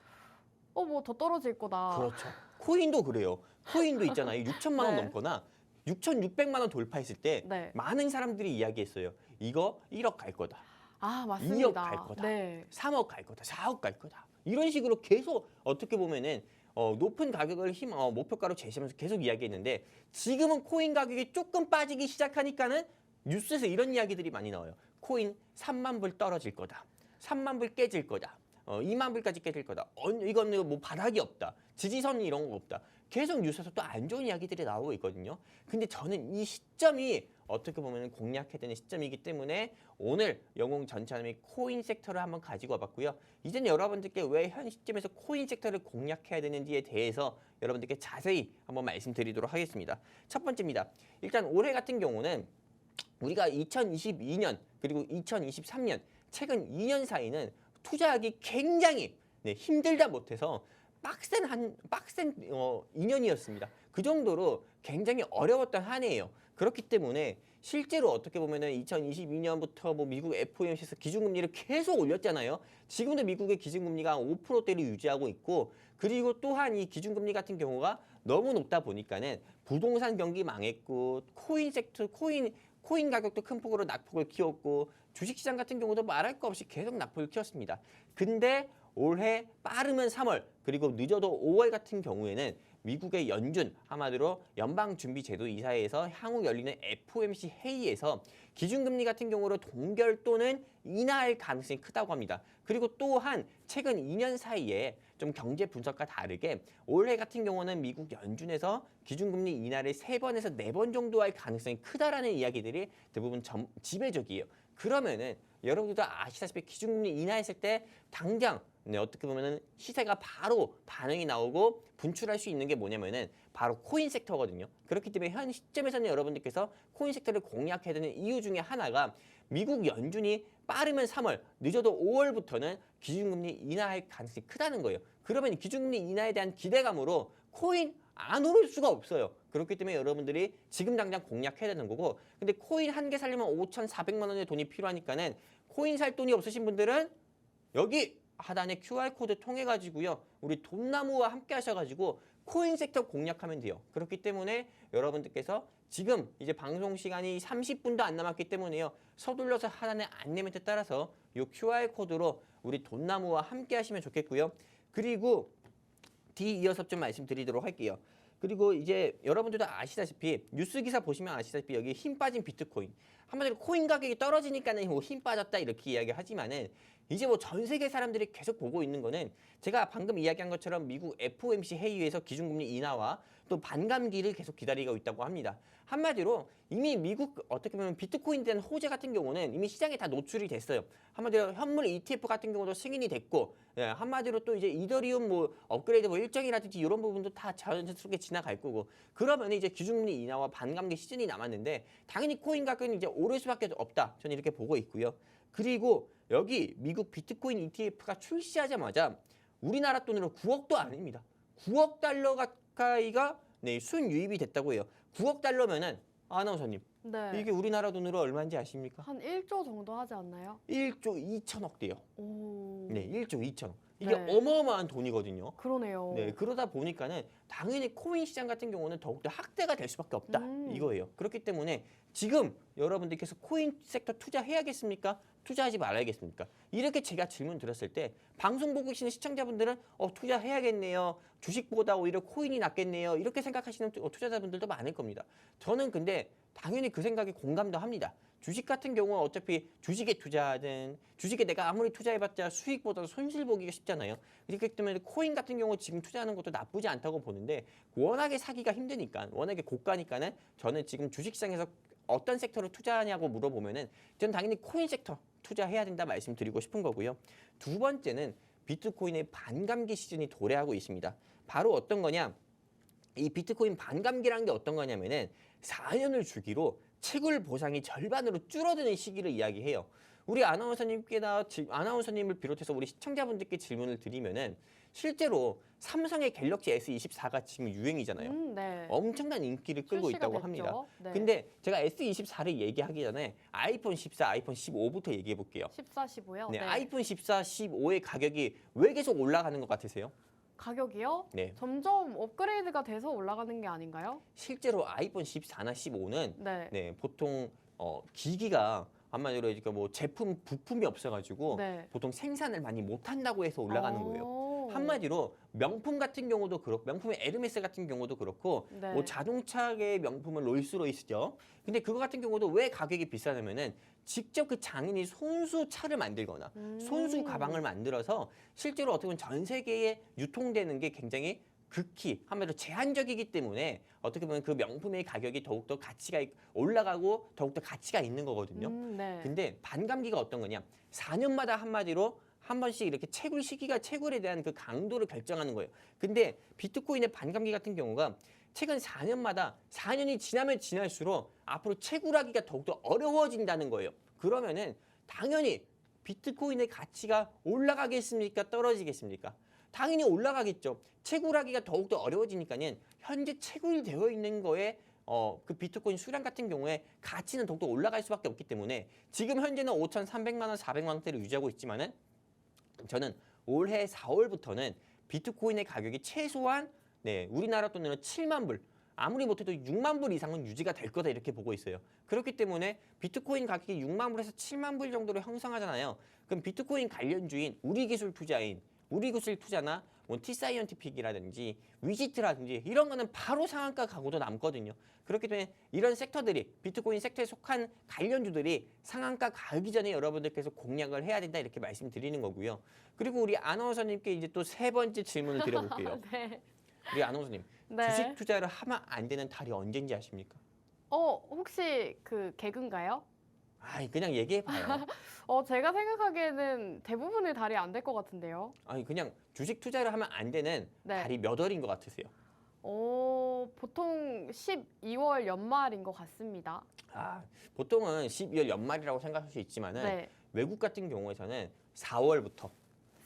뭐 더 떨어질 거다. 그렇죠. 코인도 그래요. 코인도 있잖아요. 6천만 원 네. 넘거나 6,600만 원 돌파했을 때 네. 많은 사람들이 이야기했어요. 이거 1억 갈 거다. 맞습니다. 2억 갈 거다. 네. 3억 갈 거다. 4억 갈 거다. 이런 식으로 계속 어떻게 보면은 높은 가격을 목표가로 제시하면서 계속 이야기했는데, 지금은 코인 가격이 조금 빠지기 시작하니까는 뉴스에서 이런 이야기들이 많이 나와요. 코인 3만 불 떨어질 거다. 3만 불 깨질 거다. 2만 불까지 깨질 거다. 이거는 뭐 바닥이 없다. 지지선 이런 거 없다. 계속 뉴스에서 또 안 좋은 이야기들이 나오고 있거든요. 근데 저는 이 시점이 어떻게 보면 공략해야 되는 시점이기 때문에 오늘 영웅 전차남이 코인 섹터를 한번 가지고 와봤고요. 이제는 여러분들께 왜 현 시점에서 코인 섹터를 공략해야 되는지에 대해서 여러분들께 자세히 한번 말씀드리도록 하겠습니다. 첫 번째입니다. 일단 올해 같은 경우는 우리가 2022년 그리고 2023년 최근 2년 사이는 투자하기 굉장히 힘들다 못해서 빡센 2년이었습니다. 그 정도로 굉장히 어려웠던 한 해예요. 그렇기 때문에 실제로 어떻게 보면은 2022년부터 뭐 미국 FOMC에서 기준금리를 계속 올렸잖아요. 지금도 미국의 기준금리가 5%대를 유지하고 있고, 그리고 또한 이 기준금리 같은 경우가 너무 높다 보니까는 부동산 경기 망했고, 코인 섹터, 코인 가격도 큰 폭으로 낙폭을 키웠고, 주식시장 같은 경우도 말할 거 없이 계속 낙폭을 키웠습니다. 근데 올해 빠르면 3월 그리고 늦어도 5월 같은 경우에는 미국의 연준, 한마디로 연방준비제도이사회에서 향후 열리는 FOMC 회의에서 기준금리 같은 경우로 동결 또는 인하할 가능성이 크다고 합니다. 그리고 또한 최근 2년 사이에 좀 경제 분석과 다르게 올해 같은 경우는 미국 연준에서 기준금리 인하를 3번에서 4번 정도 할 가능성이 크다라는 이야기들이 대부분 지배적이에요. 그러면은 여러분들도 아시다시피 기준금리 인하했을 때 당장 어떻게 보면은 시세가 바로 반응이 나오고 분출할 수 있는 게 뭐냐면은 바로 코인 섹터거든요. 그렇기 때문에 현 시점에서는 여러분들께서 코인 섹터를 공략해야 되는 이유 중에 하나가 미국 연준이 빠르면 3월, 늦어도 5월부터는 기준금리 인하할 가능성이 크다는 거예요. 그러면 기준금리 인하에 대한 기대감으로 코인 안 오를 수가 없어요. 그렇기 때문에 여러분들이 지금 당장 공략해야 되는 거고, 근데 코인 한 개 살려면 5,400만 원의 돈이 필요하니까는 코인 살 돈이 없으신 분들은 여기 하단에 QR코드 통해 가지고요, 우리 돈나무와 함께 하셔가지고 코인 섹터 공략하면 돼요. 그렇기 때문에 여러분들께서 지금 이제 방송 시간이 30분도 안 남았기 때문에요, 서둘러서 하단의 안내 멘트 따라서 이 QR코드로 우리 돈나무와 함께 하시면 좋겠고요. 그리고 뒤 이어서 좀 말씀드리도록 할게요. 그리고 이제 여러분들도 아시다시피 뉴스 기사 보시면 아시다시피 여기 힘 빠진 비트코인, 한마디로 코인 가격이 떨어지니까는 뭐 힘 빠졌다 이렇게 이야기하지만은 이제 뭐 전 세계 사람들이 계속 보고 있는 거는 제가 방금 이야기한 것처럼 미국 FOMC 회의에서 기준금리 인하와 또 반감기를 계속 기다리고 있다고 합니다. 한마디로 이미 미국 어떻게 보면 비트코인에 대한 호재 같은 경우는 이미 시장에 다 노출이 됐어요. 한마디로 현물 ETF 같은 경우도 승인이 됐고, 한마디로 또 이제 이더리움 뭐 업그레이드 뭐 일정이라든지 이런 부분도 다 자연스럽게 지나갈 거고, 그러면 이제 기준금리 인하와 반감기 시즌이 남았는데 당연히 코인 가격은 이제 오를 수밖에 없다. 저는 이렇게 보고 있고요. 그리고 여기 미국 비트코인 ETF가 출시하자마자 우리나라 돈으로 9억도 아닙니다. 9억 달러 가까이가 순유입이 됐다고 해요. 9억 달러면은 아나운서님, 네. 이게 우리나라 돈으로 얼마인지 아십니까? 한 1조 정도 하지 않나요? 1조 2천억 대요. 오. 네, 1조 2천억. 이게 네. 어마어마한 돈이거든요. 그러네요. 네, 그러다 보니까는 당연히 코인 시장 같은 경우는 더욱더 확대가 될 수밖에 없다. 이거예요. 그렇기 때문에 지금 여러분들께서 코인 섹터 투자해야겠습니까? 투자하지 말아야겠습니까? 이렇게 제가 질문 드렸을 때 방송 보고 계시는 시청자분들은 투자해야겠네요. 주식보다 오히려 코인이 낫겠네요. 이렇게 생각하시는 투자자분들도 많을 겁니다. 저는 근데 당연히 그 생각에 공감도 합니다. 주식 같은 경우는 어차피 주식에 투자하든 주식에 내가 아무리 투자해봤자 수익보다 손실 보기가 쉽잖아요. 그렇기 때문에 코인 같은 경우 지금 투자하는 것도 나쁘지 않다고 보는데 워낙에 사기가 힘드니까 워낙에 고가니까는 저는 지금 주식시장에서 어떤 섹터를 투자하냐고 물어보면은 저는 당연히 코인 섹터 투자해야 된다 말씀드리고 싶은 거고요. 두 번째는 비트코인의 반감기 시즌이 도래하고 있습니다. 바로 어떤 거냐? 이 비트코인 반감기라는 게 어떤 거냐면은 4년을 주기로 채굴 보상이 절반으로 줄어드는 시기를 이야기해요. 우리 아나운서님을 비롯해서 우리 시청자분들께 질문을 드리면은 실제로 삼성의 갤럭시 S24가 지금 유행이잖아요. 네. 엄청난 인기를 끌고 출시가 있다고 됐죠. 합니다. 네. 근데 제가 S24를 얘기하기 전에 아이폰 14, 아이폰 15부터 얘기해 볼게요. 14, 15요? 네, 아이폰 14, 15의 가격이 왜 계속 올라가는 것 같으세요? 가격이요? 네. 점점 업그레이드가 돼서 올라가는 게 아닌가요? 실제로 아이폰 14나 15는 네. 보통 기기가 한마디로 이제 뭐 제품 부품이 없어가지고 네. 보통 생산을 많이 못한다고 해서 올라가는 거예요. 오. 한마디로 명품 같은 경우도 그렇고 명품의 에르메스 같은 경우도 그렇고 네. 뭐 자동차계 명품은 롤스로이스죠. 근데 그거 같은 경우도 왜 가격이 비싸냐면은 직접 그 장인이 손수 차를 만들거나 손수 가방을 만들어서 실제로 어떻게 보면 전 세계에 유통되는 게 굉장히 극히 한마디로 제한적이기 때문에 어떻게 보면 그 명품의 가격이 더욱더 가치가 올라가고 더욱더 가치가 있는 거거든요. 네. 근데 반감기가 어떤 거냐? 4년마다 한마디로 한 번씩 이렇게 채굴 시기가 채굴에 대한 그 강도를 결정하는 거예요. 근데 비트코인의 반감기 같은 경우가 최근 4년마다 4년이 지나면 지날수록 앞으로 채굴하기가 더욱더 어려워진다는 거예요. 그러면은 당연히 비트코인의 가치가 올라가겠습니까? 떨어지겠습니까? 당연히 올라가겠죠. 채굴하기가 더욱더 어려워지니까는 현재 채굴되어 있는 거에 그 비트코인 수량 같은 경우에 가치는 더욱더 올라갈 수밖에 없기 때문에 지금 현재는 5,300만 원, 400만 원대를 유지하고 있지만은 저는 올해 4월부터는 비트코인의 가격이 최소한 우리나라 돈으로 7만 불, 아무리 못해도 6만 불 이상은 유지가 될 거다 이렇게 보고 있어요. 그렇기 때문에 비트코인 가격이 6만 불에서 7만 불 정도로 형성하잖아요. 그럼 비트코인 관련주인 우리 기술 투자인 우리 기술 투자나 뭐 T사이언티픽이라든지 위지트라든지 이런 거는 바로 상한가 가고도 남거든요. 그렇기 때문에 이런 섹터들이 비트코인 섹터에 속한 관련주들이 상한가 가기 전에 여러분들께서 공략을 해야 된다 이렇게 말씀드리는 거고요. 그리고 우리 아나운서님께 이제 또 세 번째 질문을 드려볼게요. 네. 우리 아나운서님, 네. 주식 투자를 하면 안 되는 달이 언제인지 아십니까? 혹시 그 개그인가요? 아이 그냥 얘기해봐요. 제가 생각하기에는 대부분의 달이 안 될 것 같은데요. 아니 그냥 주식 투자를 하면 안 되는 네. 달이 몇 월인 것 같으세요? 보통 12월 연말인 것 같습니다. 보통은 12월 연말이라고 생각할 수 있지만은 네. 외국 같은 경우에서는 4월부터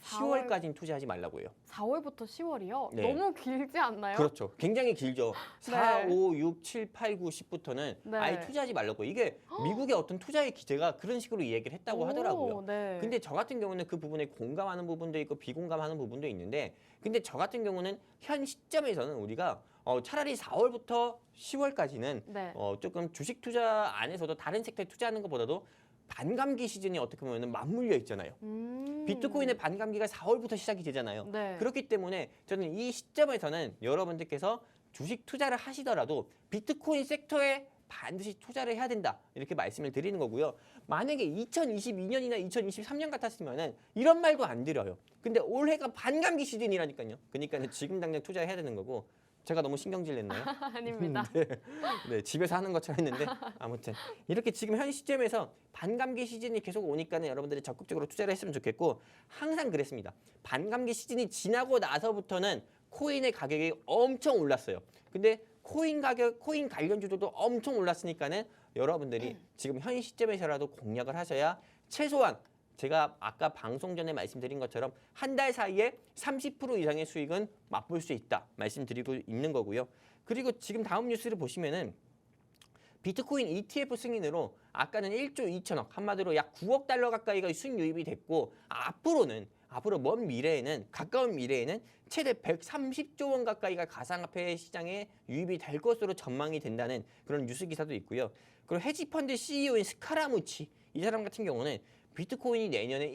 4월? 10월까지는 투자하지 말라고 해요. 4월부터 10월이요? 네. 너무 길지 않나요? 그렇죠. 굉장히 길죠. 4, 네. 5, 6, 7, 8, 9, 10부터는 네. 아예 투자하지 말라고. 이게 미국의 어떤 투자의 기재가 그런 식으로 이야기를 했다고 하더라고요. 네. 근데 저 같은 경우는 그 부분에 공감하는 부분도 있고 비공감하는 부분도 있는데 근데 저 같은 경우는 현 시점에서는 우리가 차라리 4월부터 10월까지는 네. 조금 주식 투자 안에서도 다른 섹터에 투자하는 것보다도 반감기 시즌이 어떻게 보면 맞물려 있잖아요. 비트코인의 반감기가 4월부터 시작이 되잖아요. 네. 그렇기 때문에 저는 이 시점에서는 여러분들께서 주식 투자를 하시더라도 비트코인 섹터에 반드시 투자를 해야 된다 이렇게 말씀을 드리는 거고요. 만약에 2022년이나 2023년 같았으면은 이런 말도 안 드려요. 근데 올해가 반감기 시즌이라니까요. 그러니까 지금 당장 투자해야 되는 거고. 제가 너무 신경질 냈나요? 아닙니다. 네, 집에서 하는 것처럼 했는데 아무튼 이렇게 지금 현 시점에서 반감기 시즌이 계속 오니까는 여러분들이 적극적으로 투자를 했으면 좋겠고 항상 그랬습니다. 반감기 시즌이 지나고 나서부터는 코인의 가격이 엄청 올랐어요. 근데 코인 관련주들도 엄청 올랐으니까는 여러분들이 지금 현 시점에서라도 공략을 하셔야 최소한 제가 아까 방송 전에 말씀드린 것처럼 한 달 사이에 30% 이상의 수익은 맛볼 수 있다 말씀드리고 있는 거고요. 그리고 지금 다음 뉴스를 보시면은 비트코인 ETF 승인으로 아까는 1조 2천억, 한마디로 약 9억 달러 가까이가 수익 유입이 됐고 앞으로 먼 미래에는 가까운 미래에는 최대 130조 원 가까이가 가상화폐 시장에 유입이 될 것으로 전망이 된다는 그런 뉴스 기사도 있고요. 그리고 헤지펀드 CEO인 스카라무치 이 사람 같은 경우는 비트코인이 내년에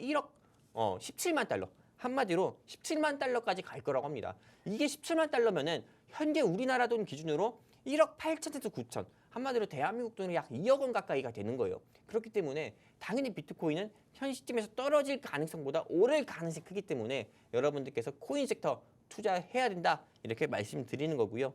17만 달러 한마디로 17만 달러까지 갈 거라고 합니다. 이게 17만 달러면은 현재 우리나라 돈 기준으로 1억 8천에서 9천 한마디로 대한민국 돈이 약 2억 원 가까이가 되는 거예요. 그렇기 때문에 당연히 비트코인은 현 시점에서 떨어질 가능성보다 오를 가능성이 크기 때문에 여러분들께서 코인 섹터 투자해야 된다 이렇게 말씀드리는 거고요.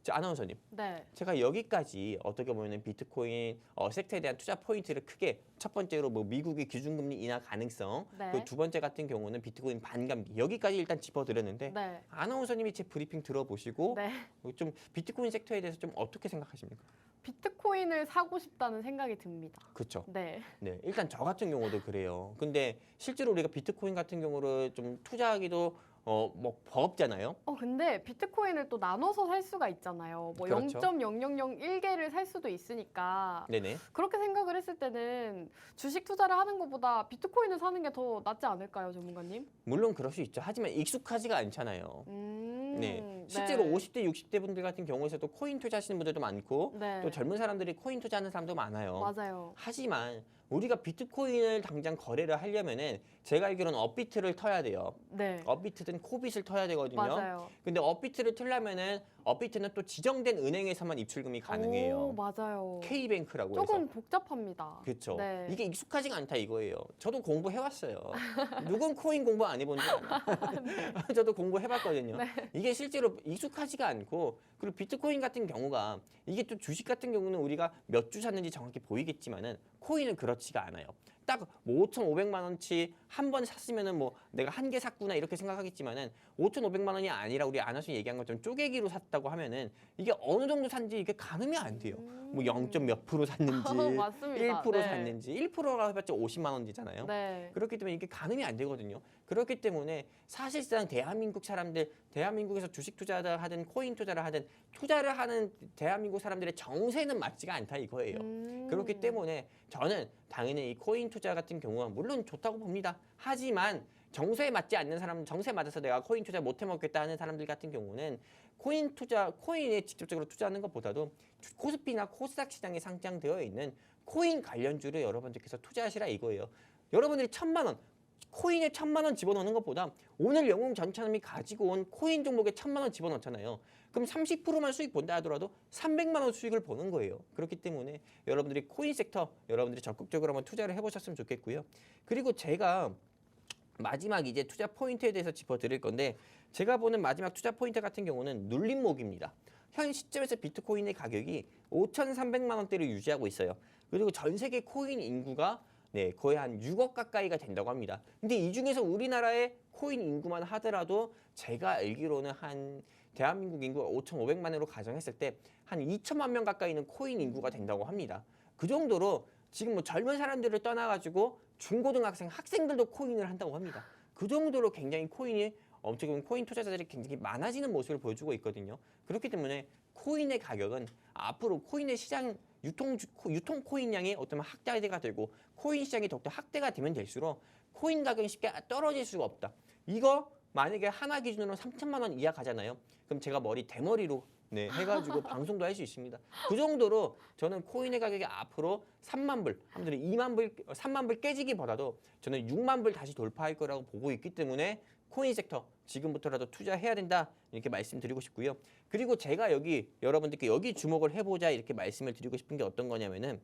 자, 아나운서님. 네. 제가 여기까지 어떻게 보면 비트코인 섹터에 대한 투자 포인트를 크게 첫 번째로 뭐 미국의 기준금리 인하 가능성 네. 그리고 두 번째 같은 경우는 비트코인 반감기 여기까지 일단 짚어드렸는데 네. 아나운서님이 제 브리핑 들어보시고 네. 좀 비트코인 섹터에 대해서 좀 어떻게 생각하십니까? 비트코인을 사고 싶다는 생각이 듭니다. 그렇죠. 네. 네, 일단 저 같은 경우도 그래요. 근데 실제로 우리가 비트코인 같은 경우를 좀 투자하기도 뭐 버겁잖아요. 근데 비트코인을 또 나눠서 살 수가 있잖아요. 뭐 그렇죠. 0.0001개를 살 수도 있으니까 네네. 그렇게 생각을 했을 때는 주식 투자를 하는 것보다 비트코인을 사는 게 더 낫지 않을까요, 전문가님? 물론 그럴 수 있죠. 하지만 익숙하지가 않잖아요. 네, 실제로 네. 50대, 60대 분들 같은 경우에서도 코인 투자하시는 분들도 많고 네. 또 젊은 사람들이 코인 투자하는 사람도 많아요. 맞아요. 하지만 우리가 비트코인을 당장 거래를 하려면은 제가 알기로는 업비트를 터야 돼요. 네. 업비트든 코빗을 터야 되거든요. 맞아요. 근데 업비트를 틀려면은 업비트는 또 지정된 은행에서만 입출금이 가능해요. 오, 맞아요. K뱅크라고 해서. 조금 복잡합니다. 그렇죠. 네. 이게 익숙하지가 않다 이거예요. 저도 공부해왔어요. 누군 코인 공부 안 해본 줄 아나? 저도 공부해봤거든요. 네. 이게 실제로 익숙하지가 않고 그리고 비트코인 같은 경우가 이게 또 주식 같은 경우는 우리가 몇 주 샀는지 정확히 보이겠지만은 코인은 그렇지가 않아요. 딱 뭐 5,500만 원치 한 번 샀으면은 뭐 내가 한 개 샀구나 이렇게 생각하겠지만은 5,500만 원이 아니라 우리 아나운서 얘기한 것처럼 쪼개기로 샀다고 하면은 이게 어느 정도 샀는지 이게 가늠이 안 돼요. 뭐 0. 몇 프로 샀는지 맞습니다. 1% 네. 샀는지 1%라 해봤자 50만 원이잖아요. 네. 그렇기 때문에 이게 가늠이 안 되거든요. 그렇기 때문에 사실상 대한민국 사람들, 대한민국에서 주식 투자를 하든 코인 투자를 하든 투자를 하는 대한민국 사람들의 정세는 맞지가 않다 이거예요. 그렇기 때문에 저는 당연히 이 코인 투자 같은 경우는 물론 좋다고 봅니다. 하지만 정세에 맞지 않는 사람, 정세 맞아서 내가 코인 투자 못 해먹겠다 하는 사람들 같은 경우는 코인 투자, 코인에 직접적으로 투자하는 것보다도 코스피나 코스닥 시장에 상장되어 있는 코인 관련주를 여러분들께서 투자하시라 이거예요. 여러분들이 1,000만 원, 코인에 1,000만 원 집어넣는 것보다 오늘 영웅 전차남이 가지고 온 코인 종목에 1,000만 원 집어넣잖아요. 그럼 30%만 수익 본다 하더라도 300만 원 수익을 보는 거예요. 그렇기 때문에 여러분들이 코인 섹터 여러분들이 적극적으로 한번 투자를 해보셨으면 좋겠고요. 그리고 제가 마지막 이제 투자 포인트에 대해서 짚어드릴 건데 제가 보는 마지막 투자 포인트 같은 경우는 눌림목입니다. 현 시점에서 비트코인의 가격이 5,300만 원대를 유지하고 있어요. 그리고 전 세계 코인 인구가 거의 한 6억 가까이가 된다고 합니다. 근데 이 중에서 우리나라의 코인 인구만 하더라도 제가 알기로는 한 대한민국 인구가 5,500만으로 가정했을 때 한 2천만 명 가까이는 코인 인구가 된다고 합니다. 그 정도로 지금 뭐 젊은 사람들을 떠나가지고 중고등학생, 학생들도 코인을 한다고 합니다. 그 정도로 굉장히 코인이 엄청 코인 투자자들이 굉장히 많아지는 모습을 보여주고 있거든요. 그렇기 때문에 코인의 가격은 앞으로 코인의 시장 유통 코인량이 어떤 확대가 되고 코인 시장이 더욱더 확대가 되면 될수록 코인 가격이 쉽게 떨어질 수가 없다. 이거 만약에 하나 기준으로 3천만 원 이하 가잖아요. 그럼 제가 머리 대머리로 해가지고 방송도 할 수 있습니다. 그 정도로 저는 코인의 가격이 앞으로 3만 불, 아무튼 2만 불, 3만 불 깨지기보다도 저는 6만 불 다시 돌파할 거라고 보고 있기 때문에 코인 섹터 지금부터라도 투자해야 된다 이렇게 말씀드리고 싶고요. 그리고 제가 여러분들께 여기 주목을 해보자 이렇게 말씀을 드리고 싶은 게 어떤 거냐면은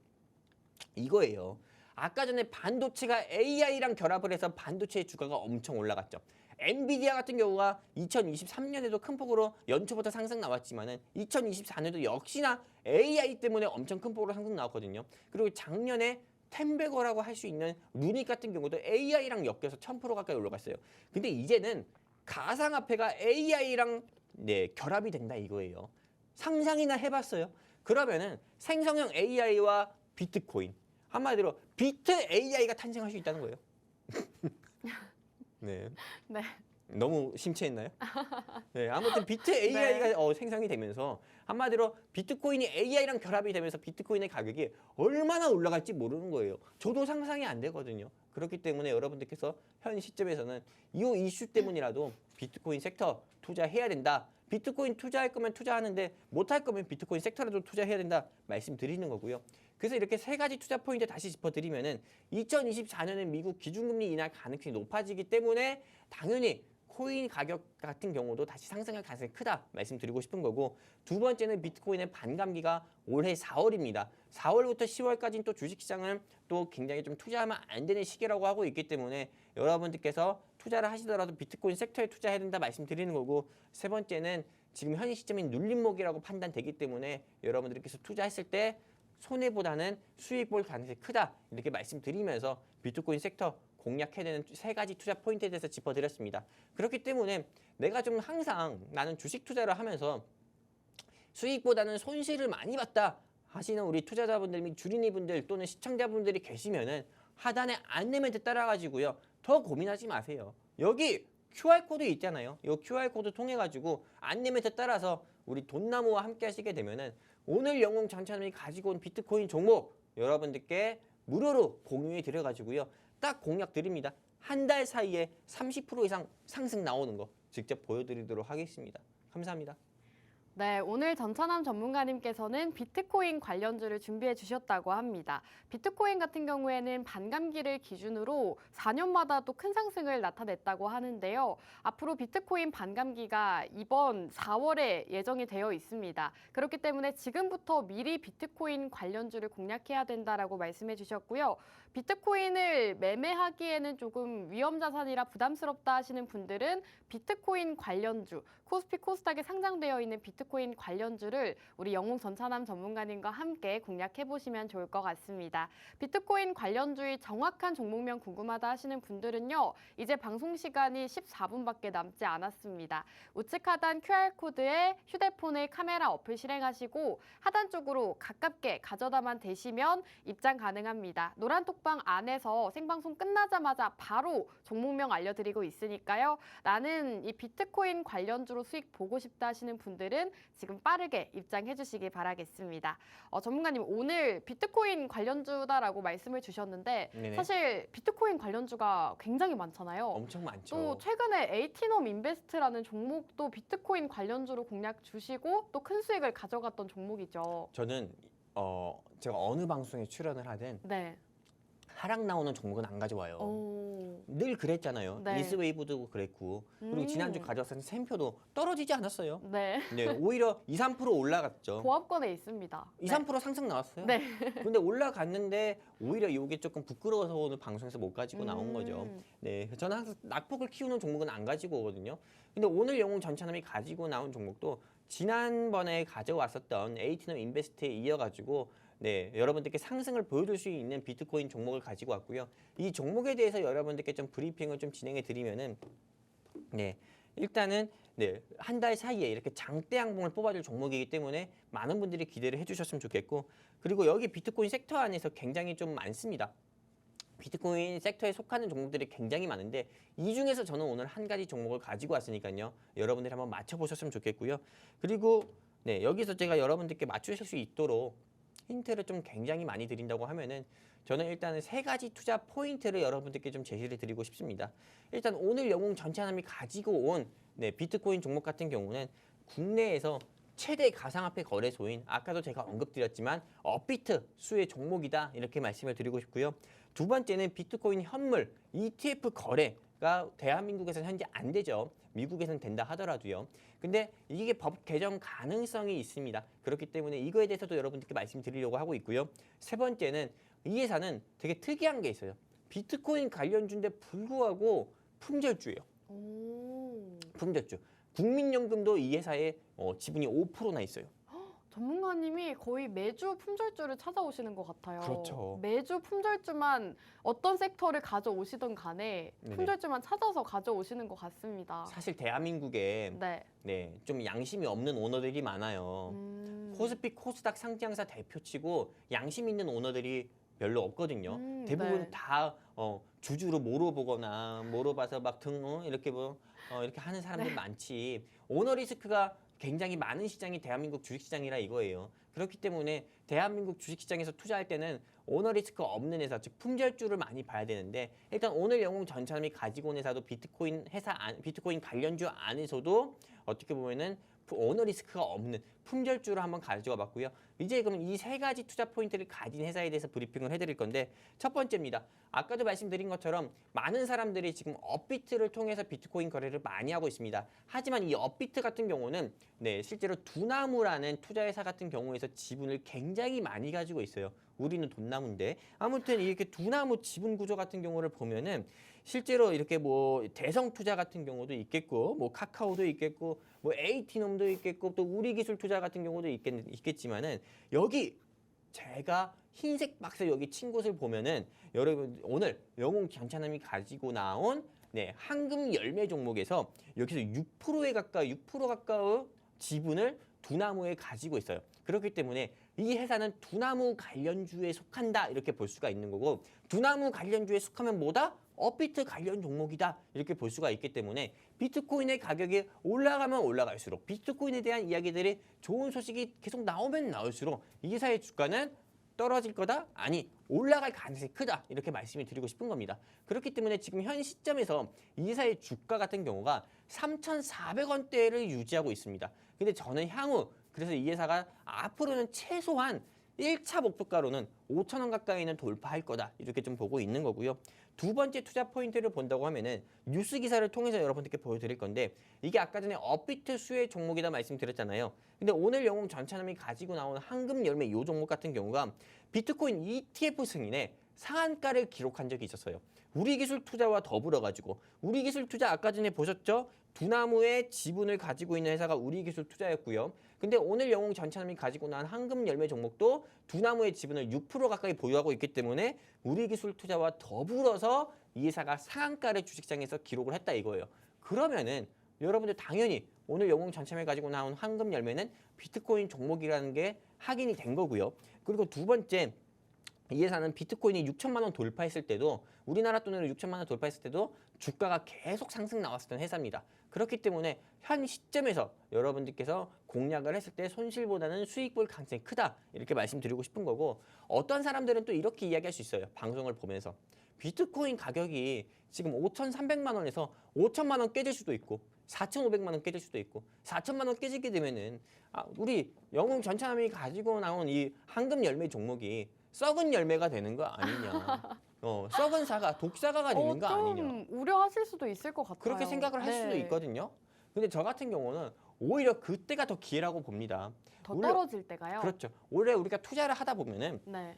이거예요. 아까 전에 반도체가 AI랑 결합을 해서 반도체의 주가가 엄청 올라갔죠. 엔비디아 같은 경우가 2023년에도 큰 폭으로 연초부터 상승 나왔지만은 2024년도 역시나 AI 때문에 엄청 큰 폭으로 상승 나왔거든요. 그리고 작년에 템베거라고 할 수 있는 루닉 같은 경우도 AI랑 엮여서 1000% 가까이 올라갔어요. 근데 이제는 가상화폐가 AI랑 결합이 된다 이거예요. 상상이나 해봤어요? 그러면은 생성형 AI와 비트코인 한마디로 비트 AI가 탄생할 수 있다는 거예요. 네. 네. 너무 심취했나요? 네, 아무튼 비트 AI가 생성이 되면서 한마디로 비트코인이 AI랑 결합이 되면서 비트코인의 가격이 얼마나 올라갈지 모르는 거예요. 저도 상상이 안 되거든요. 그렇기 때문에 여러분들께서 현 시점에서는 이 이슈 때문이라도 비트코인 섹터 투자해야 된다. 비트코인 투자할 거면 투자하는데 못할 거면 비트코인 섹터라도 투자해야 된다 말씀드리는 거고요. 그래서 이렇게 세 가지 투자 포인트 다시 짚어드리면은 2024년에 미국 기준금리 인하 가능성이 높아지기 때문에 당연히 코인 가격 같은 경우도 다시 상승할 가능성이 크다 말씀드리고 싶은 거고, 두 번째는 비트코인의 반감기가 올해 4월입니다. 4월부터 10월까지는 또 주식시장은 또 굉장히 좀 투자하면 안 되는 시기라고 하고 있기 때문에 여러분들께서 투자를 하시더라도 비트코인 섹터에 투자해야 된다 말씀드리는 거고, 세 번째는 지금 현 시점인 눌림목이라고 판단되기 때문에 여러분들께서 투자했을 때 손해보다는 수익 볼 가능성이 크다 이렇게 말씀드리면서 비트코인 섹터 공략해야 되는 세 가지 투자 포인트에 대해서 짚어드렸습니다. 그렇기 때문에 내가 좀 항상 나는 주식 투자를 하면서 수익보다는 손실을 많이 봤다 하시는 우리 투자자분들 및 주린이분들 또는 시청자분들이 계시면은 하단에 안내멘트 따라가지고요. 더 고민하지 마세요. 여기 QR코드 있잖아요. 이 QR코드 통해 가지고 안내멘트 따라서 우리 돈나무와 함께 하시게 되면은 오늘 영웅 전차님이 가지고 온 비트코인 종목 여러분들께 무료로 공유해 드려 가지고요. 딱 공략 드립니다. 한 달 사이에 30% 이상 상승 나오는 거 직접 보여드리도록 하겠습니다. 감사합니다. 네, 오늘 전찬남 전문가님께서는 비트코인 관련주를 준비해 주셨다고 합니다. 비트코인 같은 경우에는 반감기를 기준으로 4년마다 또 큰 상승을 나타냈다고 하는데요. 앞으로 비트코인 반감기가 이번 4월에 예정이 되어 있습니다. 그렇기 때문에 지금부터 미리 비트코인 관련주를 공략해야 된다라고 말씀해 주셨고요. 비트코인을 매매하기에는 조금 위험 자산이라 부담스럽다 하시는 분들은 비트코인 관련주, 코스피 코스닥에 상장되어 있는 비트코인 관련주를 우리 영웅 전찬남 전문가님과 함께 공략해 보시면 좋을 것 같습니다. 비트코인 관련주의 정확한 종목명 궁금하다 하시는 분들은요. 이제 방송 시간이 14분밖에 남지 않았습니다. 우측 하단 QR코드에 휴대폰의 카메라 어플 실행하시고 하단 쪽으로 가깝게 가져다만 대시면 입장 가능합니다. 노란 톡방 안에서 생방송 끝나자마자 바로 종목명 알려드리고 있으니까요. 나는 이 비트코인 관련주로 수익 보고 싶다 하시는 분들은 지금 빠르게 입장해 주시기 바라겠습니다. 전문가님, 오늘 비트코인 관련주다라고 말씀을 주셨는데 네네. 사실 비트코인 관련주가 굉장히 많잖아요. 엄청 많죠. 또 최근에 에이티넘 인베스트라는 종목도 비트코인 관련주로 공략 주시고 또 큰 수익을 가져갔던 종목이죠. 저는 제가 어느 방송에 출연을 하든 네. 하락 나오는 종목은 안 가져와요. 오. 늘 그랬잖아요. 네. 이스웨이브도 그랬고 그리고 지난주 가져왔던 샘표도 떨어지지 않았어요. 네. 네, 오히려 2, 3% 올라갔죠. 보합권에 있습니다. 2, 3% 상승 나왔어요. 네. 근데 올라갔는데 오히려 이게 조금 부끄러워서 오늘 방송에서 못 가지고 나온 거죠. 네, 저는 항상 낙폭을 키우는 종목은 안 가지고 오거든요. 근데 오늘 영웅 전찬남이 가지고 나온 종목도 지난번에 가져왔었던 에이티넘 인베스트에 이어가지고 네, 여러분들께 상승을 보여줄 수 있는 비트코인 종목을 가지고 왔고요. 이 종목에 대해서 여러분들께 좀 브리핑을 좀 진행해 드리면은 네, 일단은 네, 한 달 사이에 이렇게 장대 양봉을 뽑아줄 종목이기 때문에 많은 분들이 기대를 해주셨으면 좋겠고, 그리고 여기 비트코인 섹터 안에서 굉장히 좀 많습니다. 비트코인 섹터에 속하는 종목들이 굉장히 많은데 이 중에서 저는 오늘 한 가지 종목을 가지고 왔으니까요. 여러분들이 한번 맞춰보셨으면 좋겠고요. 그리고 네, 여기서 제가 여러분들께 맞추실 수 있도록 힌트를 좀 굉장히 많이 드린다고 하면은 저는 일단은 세 가지 투자 포인트를 여러분들께 좀 제시를 드리고 싶습니다. 일단 오늘 영웅 전찬남이 가지고 온 네, 비트코인 종목 같은 경우는 국내에서 최대 가상화폐 거래소인 아까도 제가 언급드렸지만 업비트 수의 종목이다 이렇게 말씀을 드리고 싶고요. 두 번째는 비트코인 현물 ETF 거래가 대한민국에서는 현재 안 되죠. 미국에서는 된다 하더라도요. 근데 이게 법 개정 가능성이 있습니다. 그렇기 때문에 이거에 대해서도 여러분들께 말씀드리려고 하고 있고요. 세 번째는 이 회사는 되게 특이한 게 있어요. 비트코인 관련주인데 불구하고 품절주예요. 오. 품절주. 국민연금도 이 회사에 지분이 5%나 있어요. 전문가님이 거의 매주 품절주를 찾아오시는 것 같아요. 그렇죠. 매주 품절주만 어떤 섹터를 가져오시든 간에 네네. 품절주만 찾아서 가져오시는 것 같습니다. 사실 대한민국에 네. 네, 좀 양심이 없는 오너들이 많아요. 코스피 코스닥 상장사 대표치고 양심 있는 오너들이 별로 없거든요. 대부분 네. 다 주주로 몰아보거나 몰아봐서 막 등 이렇게 이렇게 하는 사람들 네. 많지. 오너 리스크가 굉장히 많은 시장이 대한민국 주식시장이라 이거예요. 그렇기 때문에 대한민국 주식시장에서 투자할 때는 오너 리스크 없는 회사, 즉 품절주를 많이 봐야 되는데 일단 오늘 영웅 전차남이 가지고 온 회사도 비트코인 관련주 안에서도 어떻게 보면은 오너 리스크가 없는 품절주를 한번 가져와 봤고요. 이제 그럼 이 세 가지 투자 포인트를 가진 회사에 대해서 브리핑을 해드릴 건데 첫 번째입니다. 아까도 말씀드린 것처럼 많은 사람들이 지금 업비트를 통해서 비트코인 거래를 많이 하고 있습니다. 하지만 이 업비트 같은 경우는 실제로 두나무라는 투자회사 같은 경우에서 지분을 굉장히 많이 가지고 있어요. 우리는 돈나무인데 아무튼 이렇게 두나무 지분 구조 같은 경우를 보면은 실제로 이렇게 뭐 대성투자 같은 경우도 있겠고 뭐 카카오도 있겠고 뭐 에이티넘도 있겠고 또 우리기술투자 같은 경우도 있겠지만은 여기 제가 흰색 박스 여기 친 곳을 보면은 여러분 오늘 영웅 전차남이 가지고 나온 황금 열매 종목에서 여기서 6% 가까운 지분을 두나무에 가지고 있어요. 그렇기 때문에 이 회사는 두나무 관련주에 속한다 이렇게 볼 수가 있는 거고 두나무 관련주에 속하면 뭐다? 업비트 관련 종목이다 이렇게 볼 수가 있기 때문에 비트코인의 가격이 올라가면 올라갈수록 비트코인에 대한 이야기들이 좋은 소식이 계속 나오면 나올수록 이 회사의 주가는 떨어질 거다? 아니 올라갈 가능성이 크다 이렇게 말씀을 드리고 싶은 겁니다. 그렇기 때문에 지금 현 시점에서 이 회사의 주가 같은 경우가 3,400원대를 유지하고 있습니다. 근데 저는 향후 그래서 이 회사가 앞으로는 최소한 1차 목표가로는 5,000원 가까이는 돌파할 거다 이렇게 좀 보고 있는 거고요. 두 번째 투자 포인트를 본다고 하면은 뉴스 기사를 통해서 여러분들께 보여드릴 건데 이게 아까 전에 업비트 수혜 종목이다 말씀드렸잖아요. 근데 오늘 영웅 전차남이 가지고 나온 황금 열매 이 종목 같은 경우가 비트코인 ETF 승인에 상한가를 기록한 적이 있었어요. 우리기술투자와 더불어 가지고 우리기술투자 아까 전에 보셨죠? 두나무의 지분을 가지고 있는 회사가 우리기술투자였고요. 근데 오늘 영웅 전차남이 가지고 나온 황금 열매 종목도 두나무의 지분을 6% 가까이 보유하고 있기 때문에 우리기술투자와 더불어서 이 회사가 상한가를 주식시장에서 기록을 했다 이거예요. 그러면은 여러분들 당연히 오늘 영웅 전차남이 가지고 나온 황금 열매는 비트코인 종목이라는 게 확인이 된 거고요. 그리고 두 번째 이 회사는 비트코인이 6천만 원 돌파했을 때도 우리나라 돈으로 6천만 원 돌파했을 때도 주가가 계속 상승 나왔었던 회사입니다. 그렇기 때문에 현 시점에서 여러분들께서 공략을 했을 때 손실보다는 수익 볼 가능성이 크다 이렇게 말씀드리고 싶은 거고 어떤 사람들은 또 이렇게 이야기할 수 있어요. 방송을 보면서 비트코인 가격이 지금 5,300만 원에서 5천만 원 깨질 수도 있고 4,500만 원 깨질 수도 있고 4천만 원 깨지게 되면은 우리 영웅 전차남이 가지고 나온 이 황금 열매 종목이 썩은 열매가 되는 거 아니냐. 썩은 사과, 독사과가 되는 거 아니냐. 좀 우려하실 수도 있을 것 같아요. 그렇게 생각을 할 수도 있거든요. 근데 저 같은 경우는 오히려 그때가 더 기회라고 봅니다. 더 떨어질 때가요? 그렇죠. 원래 우리가 투자를 하다 보면은 네.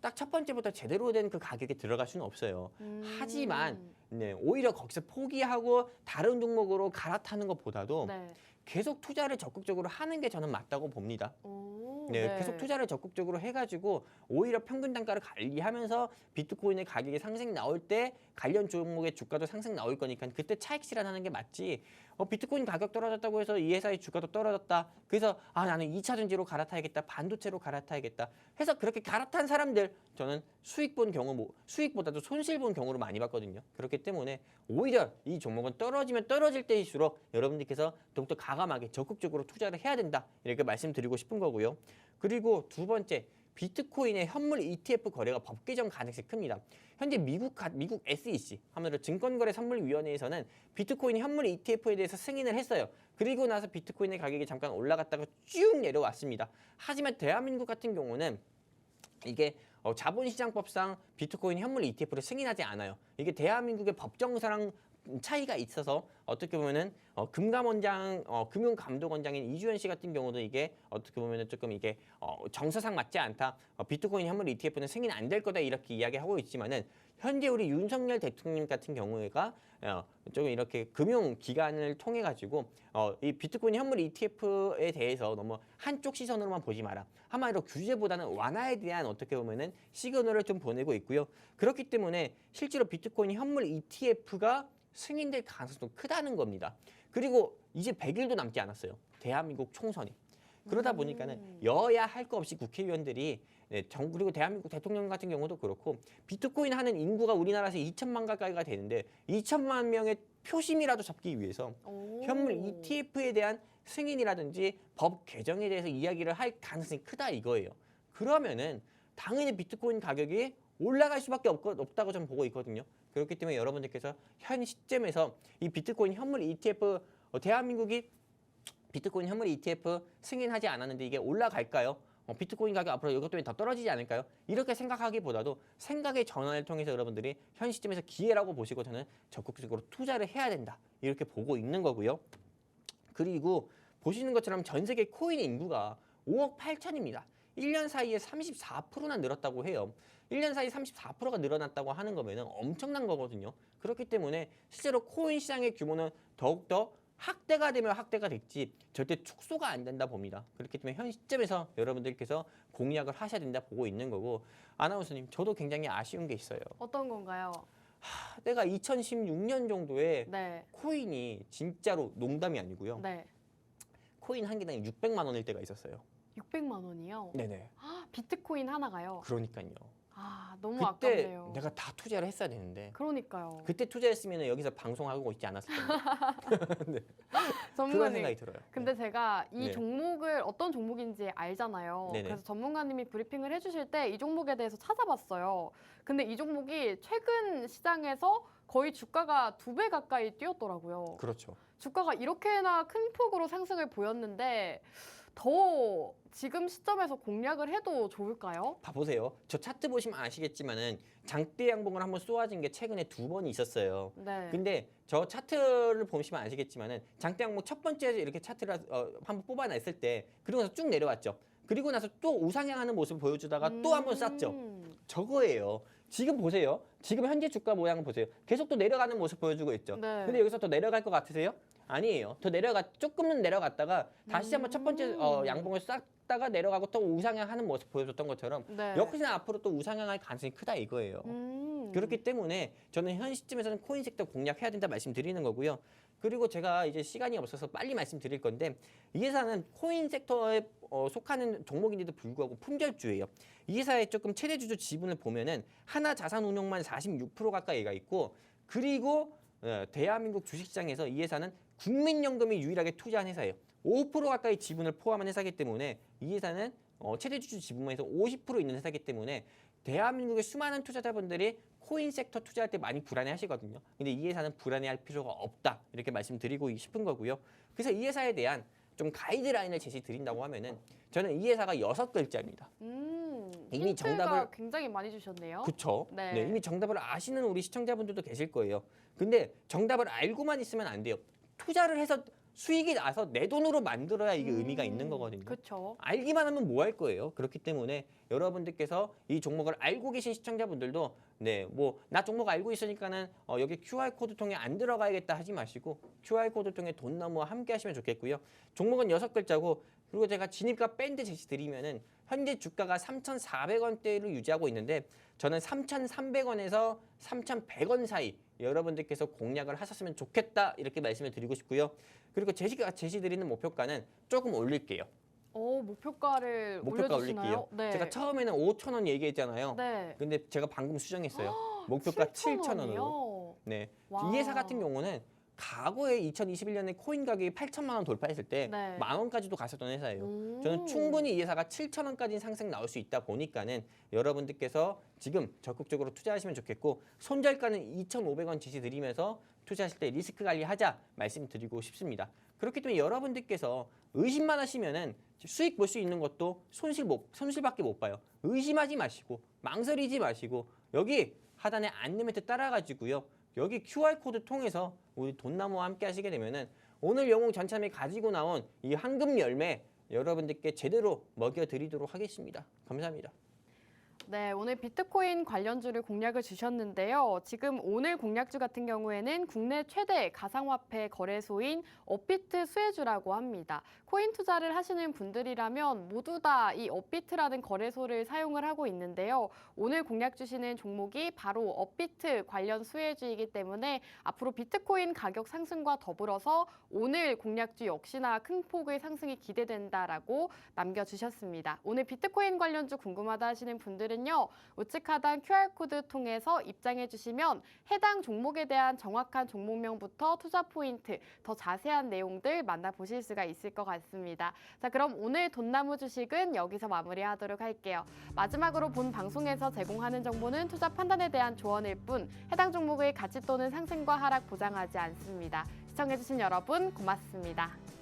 딱 첫 번째부터 제대로 된 그 가격에 들어갈 수는 없어요. 하지만 오히려 거기서 포기하고 다른 종목으로 갈아타는 것보다도 네. 계속 투자를 적극적으로 하는 게 저는 맞다고 봅니다. 오, 계속 투자를 적극적으로 해가지고 오히려 평균 단가를 관리하면서 비트코인의 가격이 상승 나올 때 관련 종목의 주가도 상승 나올 거니까 그때 차익 실현하는 게 맞지. 비트코인 가격 떨어졌다고 해서 이 회사의 주가도 떨어졌다. 그래서 나는 2차 전지로 갈아타야겠다. 반도체로 갈아타야겠다. 해서 그렇게 갈아탄 사람들 저는 수익 본 경우 수익보다도 손실 본 경우를 많이 봤거든요. 그렇기 때문에 오히려 이 종목은 떨어지면 떨어질 때일수록 여러분들께서 더욱더 과감하게 적극적으로 투자를 해야 된다. 이렇게 말씀드리고 싶은 거고요. 그리고 두 번째, 비트코인의 현물 ETF 거래가 법 개정 가능성이 큽니다. 현재 미국 SEC, 하면서 증권거래선물위원회에서는 비트코인 현물 ETF에 대해서 승인을 했어요. 그리고 나서 비트코인의 가격이 잠깐 올라갔다가 쭉 내려왔습니다. 하지만 대한민국 같은 경우는 이게 자본시장법상 비트코인 현물 ETF를 승인하지 않아요. 이게 대한민국의 법정사랑 차이가 있어서 어떻게 보면은 금감원장, 금융감독원장인 이주연 씨 같은 경우도 이게 어떻게 보면은 조금 이게 정서상 맞지 않다. 비트코인 현물 ETF는 승인 안 될 거다 이렇게 이야기하고 있지만은 현재 우리 윤석열 대통령 같은 경우가 조금 이렇게 금융기관을 통해 가지고 이 비트코인 현물 ETF에 대해서 너무 한쪽 시선으로만 보지 마라. 한마디로 규제보다는 완화에 대한 어떻게 보면은 시그널을 좀 보내고 있고요. 그렇기 때문에 실제로 비트코인 현물 ETF가 승인될 가능성도 크다는 겁니다. 그리고 이제 100일도 남지 않았어요. 대한민국 총선이. 그러다 보니까는 여야 할 거 없이 국회의원들이 네, 그리고 대한민국 대통령 같은 경우도 그렇고 비트코인 하는 인구가 우리나라에서 2천만 가까이가 되는데 2천만 명의 표심이라도 잡기 위해서 오. 현물 ETF에 대한 승인이라든지 법 개정에 대해서 이야기를 할 가능성이 크다 이거예요. 그러면은 당연히 비트코인 가격이 올라갈 수밖에 없다고 저는 보고 있거든요. 그렇기 때문에 여러분들께서 현 시점에서 이 비트코인 현물 ETF 대한민국이 비트코인 현물 ETF 승인하지 않았는데 이게 올라갈까요? 비트코인 가격 앞으로 이것 때문에 더 떨어지지 않을까요? 이렇게 생각하기보다도 생각의 전환을 통해서 여러분들이 현 시점에서 기회라고 보시고 저는 적극적으로 투자를 해야 된다. 이렇게 보고 있는 거고요. 그리고 보시는 것처럼 전 세계 코인 인구가 5억 8천입니다. 1년 사이에 34%나 늘었다고 해요. 1년 사이 34%가 늘어났다고 하는 거면 엄청난 거거든요. 그렇기 때문에 실제로 코인 시장의 규모는 더욱더 확대가 되면 확대가 됐지 절대 축소가 안 된다 봅니다. 그렇기 때문에 현 시점에서 여러분들께서 공략을 하셔야 된다 보고 있는 거고 아나운서님 저도 굉장히 아쉬운 게 있어요. 어떤 건가요? 내가 2016년 정도에 네. 코인이 진짜로 농담이 아니고요. 네. 코인 한 개당 600만 원일 때가 있었어요. 600만 원이요? 네네. 비트코인 하나가요? 그러니까요. 너무 그때 아깝네요. 내가 다 투자를 했어야 되는데 그러니까요. 그때 투자했으면 여기서 방송하고 있지 않았을 텐데 그런 전문가님. 생각이 들어요. 근데 제가 이 네. 종목을 어떤 종목인지 알잖아요. 네네. 그래서 전문가님이 브리핑을 해주실 때 이 종목에 대해서 찾아봤어요. 근데 이 종목이 최근 시장에서 거의 주가가 2배 가까이 뛰었더라고요. 그렇죠. 주가가 이렇게나 큰 폭으로 상승을 보였는데 더 지금 시점에서 공략을 해도 좋을까요? 봐보세요. 저 차트 보시면 아시겠지만은 장대 양봉을 한번 쏘아진 게 최근에 2번 있었어요. 네. 근데 저 차트를 보시면 아시겠지만은 장대 양봉 첫 번째 이렇게 차트를 한번 뽑아냈을 때 그리고 나서 쭉 내려왔죠. 그리고 나서 또 우상향하는 모습을 보여주다가 또 한번 쐈죠. 저거예요. 지금 보세요. 지금 현재 주가 모양 보세요. 계속 또 내려가는 모습 보여주고 있죠. 네. 근데 여기서 더 내려갈 것 같으세요? 아니에요. 더 조금은 내려갔다가 다시 한번 첫 번째 양봉을 쐈다가 내려가고 또 우상향하는 모습 보여줬던 것처럼 네. 역시나 앞으로 또 우상향할 가능성이 크다 이거예요. 그렇기 때문에 저는 현 시점에서는 코인 섹터 공략해야 된다 말씀드리는 거고요. 그리고 제가 이제 시간이 없어서 빨리 말씀드릴 건데 이 회사는 코인 섹터에 속하는 종목인데도 불구하고 품절주예요. 이 회사의 조금 최대주주 지분을 보면은 하나 자산운용만 46% 가까이가 있고 그리고 대한민국 주식시장에서 이 회사는 국민연금이 유일하게 투자한 회사예요. 5% 가까이 지분을 포함한 회사이기 때문에 이 회사는 최대주주 지분에서 50% 있는 회사이기 때문에 대한민국의 수많은 투자자분들이 코인 섹터 투자할 때 많이 불안해하시거든요. 근데 이 회사는 불안해할 필요가 없다 이렇게 말씀드리고 싶은 거고요. 그래서 이 회사에 대한 좀 가이드라인을 제시 드린다고 하면은 저는 이 회사가 6글자입니다. 이미 힌트가 정답을 굉장히 많이 주셨네요. 그렇죠. 네. 네, 이미 정답을 아시는 우리 시청자분들도 계실 거예요. 근데 정답을 알고만 있으면 안 돼요. 투자를 해서 수익이 나서 내 돈으로 만들어야 이게 의미가 있는 거거든요. 그렇죠. 알기만 하면 뭐 할 거예요. 그렇기 때문에 여러분들께서 이 종목을 알고 계신 시청자분들도 뭐 나 종목 알고 있으니까는 여기 QR코드 통해 안 들어가야겠다 하지 마시고 QR코드 통해 돈나무와 함께 하시면 좋겠고요. 종목은 6글자고 그리고 제가 진입가 밴드 제시 드리면은 현재 주가가 3,400원대를 유지하고 있는데 저는 3,300원에서 3,100원 사이 여러분들께서 공략을 하셨으면 좋겠다 이렇게 말씀을 드리고 싶고요. 그리고 제가 제시 드리는 목표가는 조금 올릴게요. 목표가를 목표가 올려주시나요? 올릴게요. 네. 제가 처음에는 5,000원 얘기했잖아요. 네. 근데 제가 방금 수정했어요. 목표가 7,000원으로. 7,000원이요? 네. 와. 이 회사 같은 경우는 과거에 2021년에 코인 가격이 8천만 원 돌파했을 때 네. 10,000원까지도 갔었던 회사예요. 저는 충분히 이 회사가 7,000원까지 상승 나올 수 있다 보니까는 여러분들께서 지금 적극적으로 투자하시면 좋겠고 손절가는 2,500원 제시 드리면서 투자하실 때 리스크 관리하자 말씀드리고 싶습니다. 그렇기 때문에 여러분들께서 의심만 하시면은 수익 볼 수 있는 것도 손실밖에 못 봐요. 의심하지 마시고 망설이지 마시고 여기 하단에 안내 멘트 따라가지고요. 여기 QR코드 통해서 우리 돈나무와 함께 하시게 되면은 오늘 영웅 전참이 가지고 나온 이 황금 열매 여러분들께 제대로 먹여드리도록 하겠습니다. 감사합니다. 네, 오늘 비트코인 관련주를 공략을 주셨는데요. 지금 오늘 공략주 같은 경우에는 국내 최대 가상화폐 거래소인 업비트 수혜주라고 합니다. 코인 투자를 하시는 분들이라면 모두 다 이 업비트라는 거래소를 사용을 하고 있는데요. 오늘 공략 주시는 종목이 바로 업비트 관련 수혜주이기 때문에 앞으로 비트코인 가격 상승과 더불어서 오늘 공략주 역시나 큰 폭의 상승이 기대된다라고 남겨주셨습니다. 오늘 비트코인 관련주 궁금하다 하시는 분들은요. 우측 하단 QR코드 통해서 입장해 주시면 해당 종목에 대한 정확한 종목명부터 투자 포인트, 더 자세한 내용들 만나보실 수가 있을 것 같습니다. 자, 그럼 오늘 돈나무 주식은 여기서 마무리하도록 할게요. 마지막으로 본 방송에서 제공하는 정보는 투자 판단에 대한 조언일 뿐 해당 종목의 가치 또는 상승과 하락 보장하지 않습니다. 시청해주신 여러분 고맙습니다.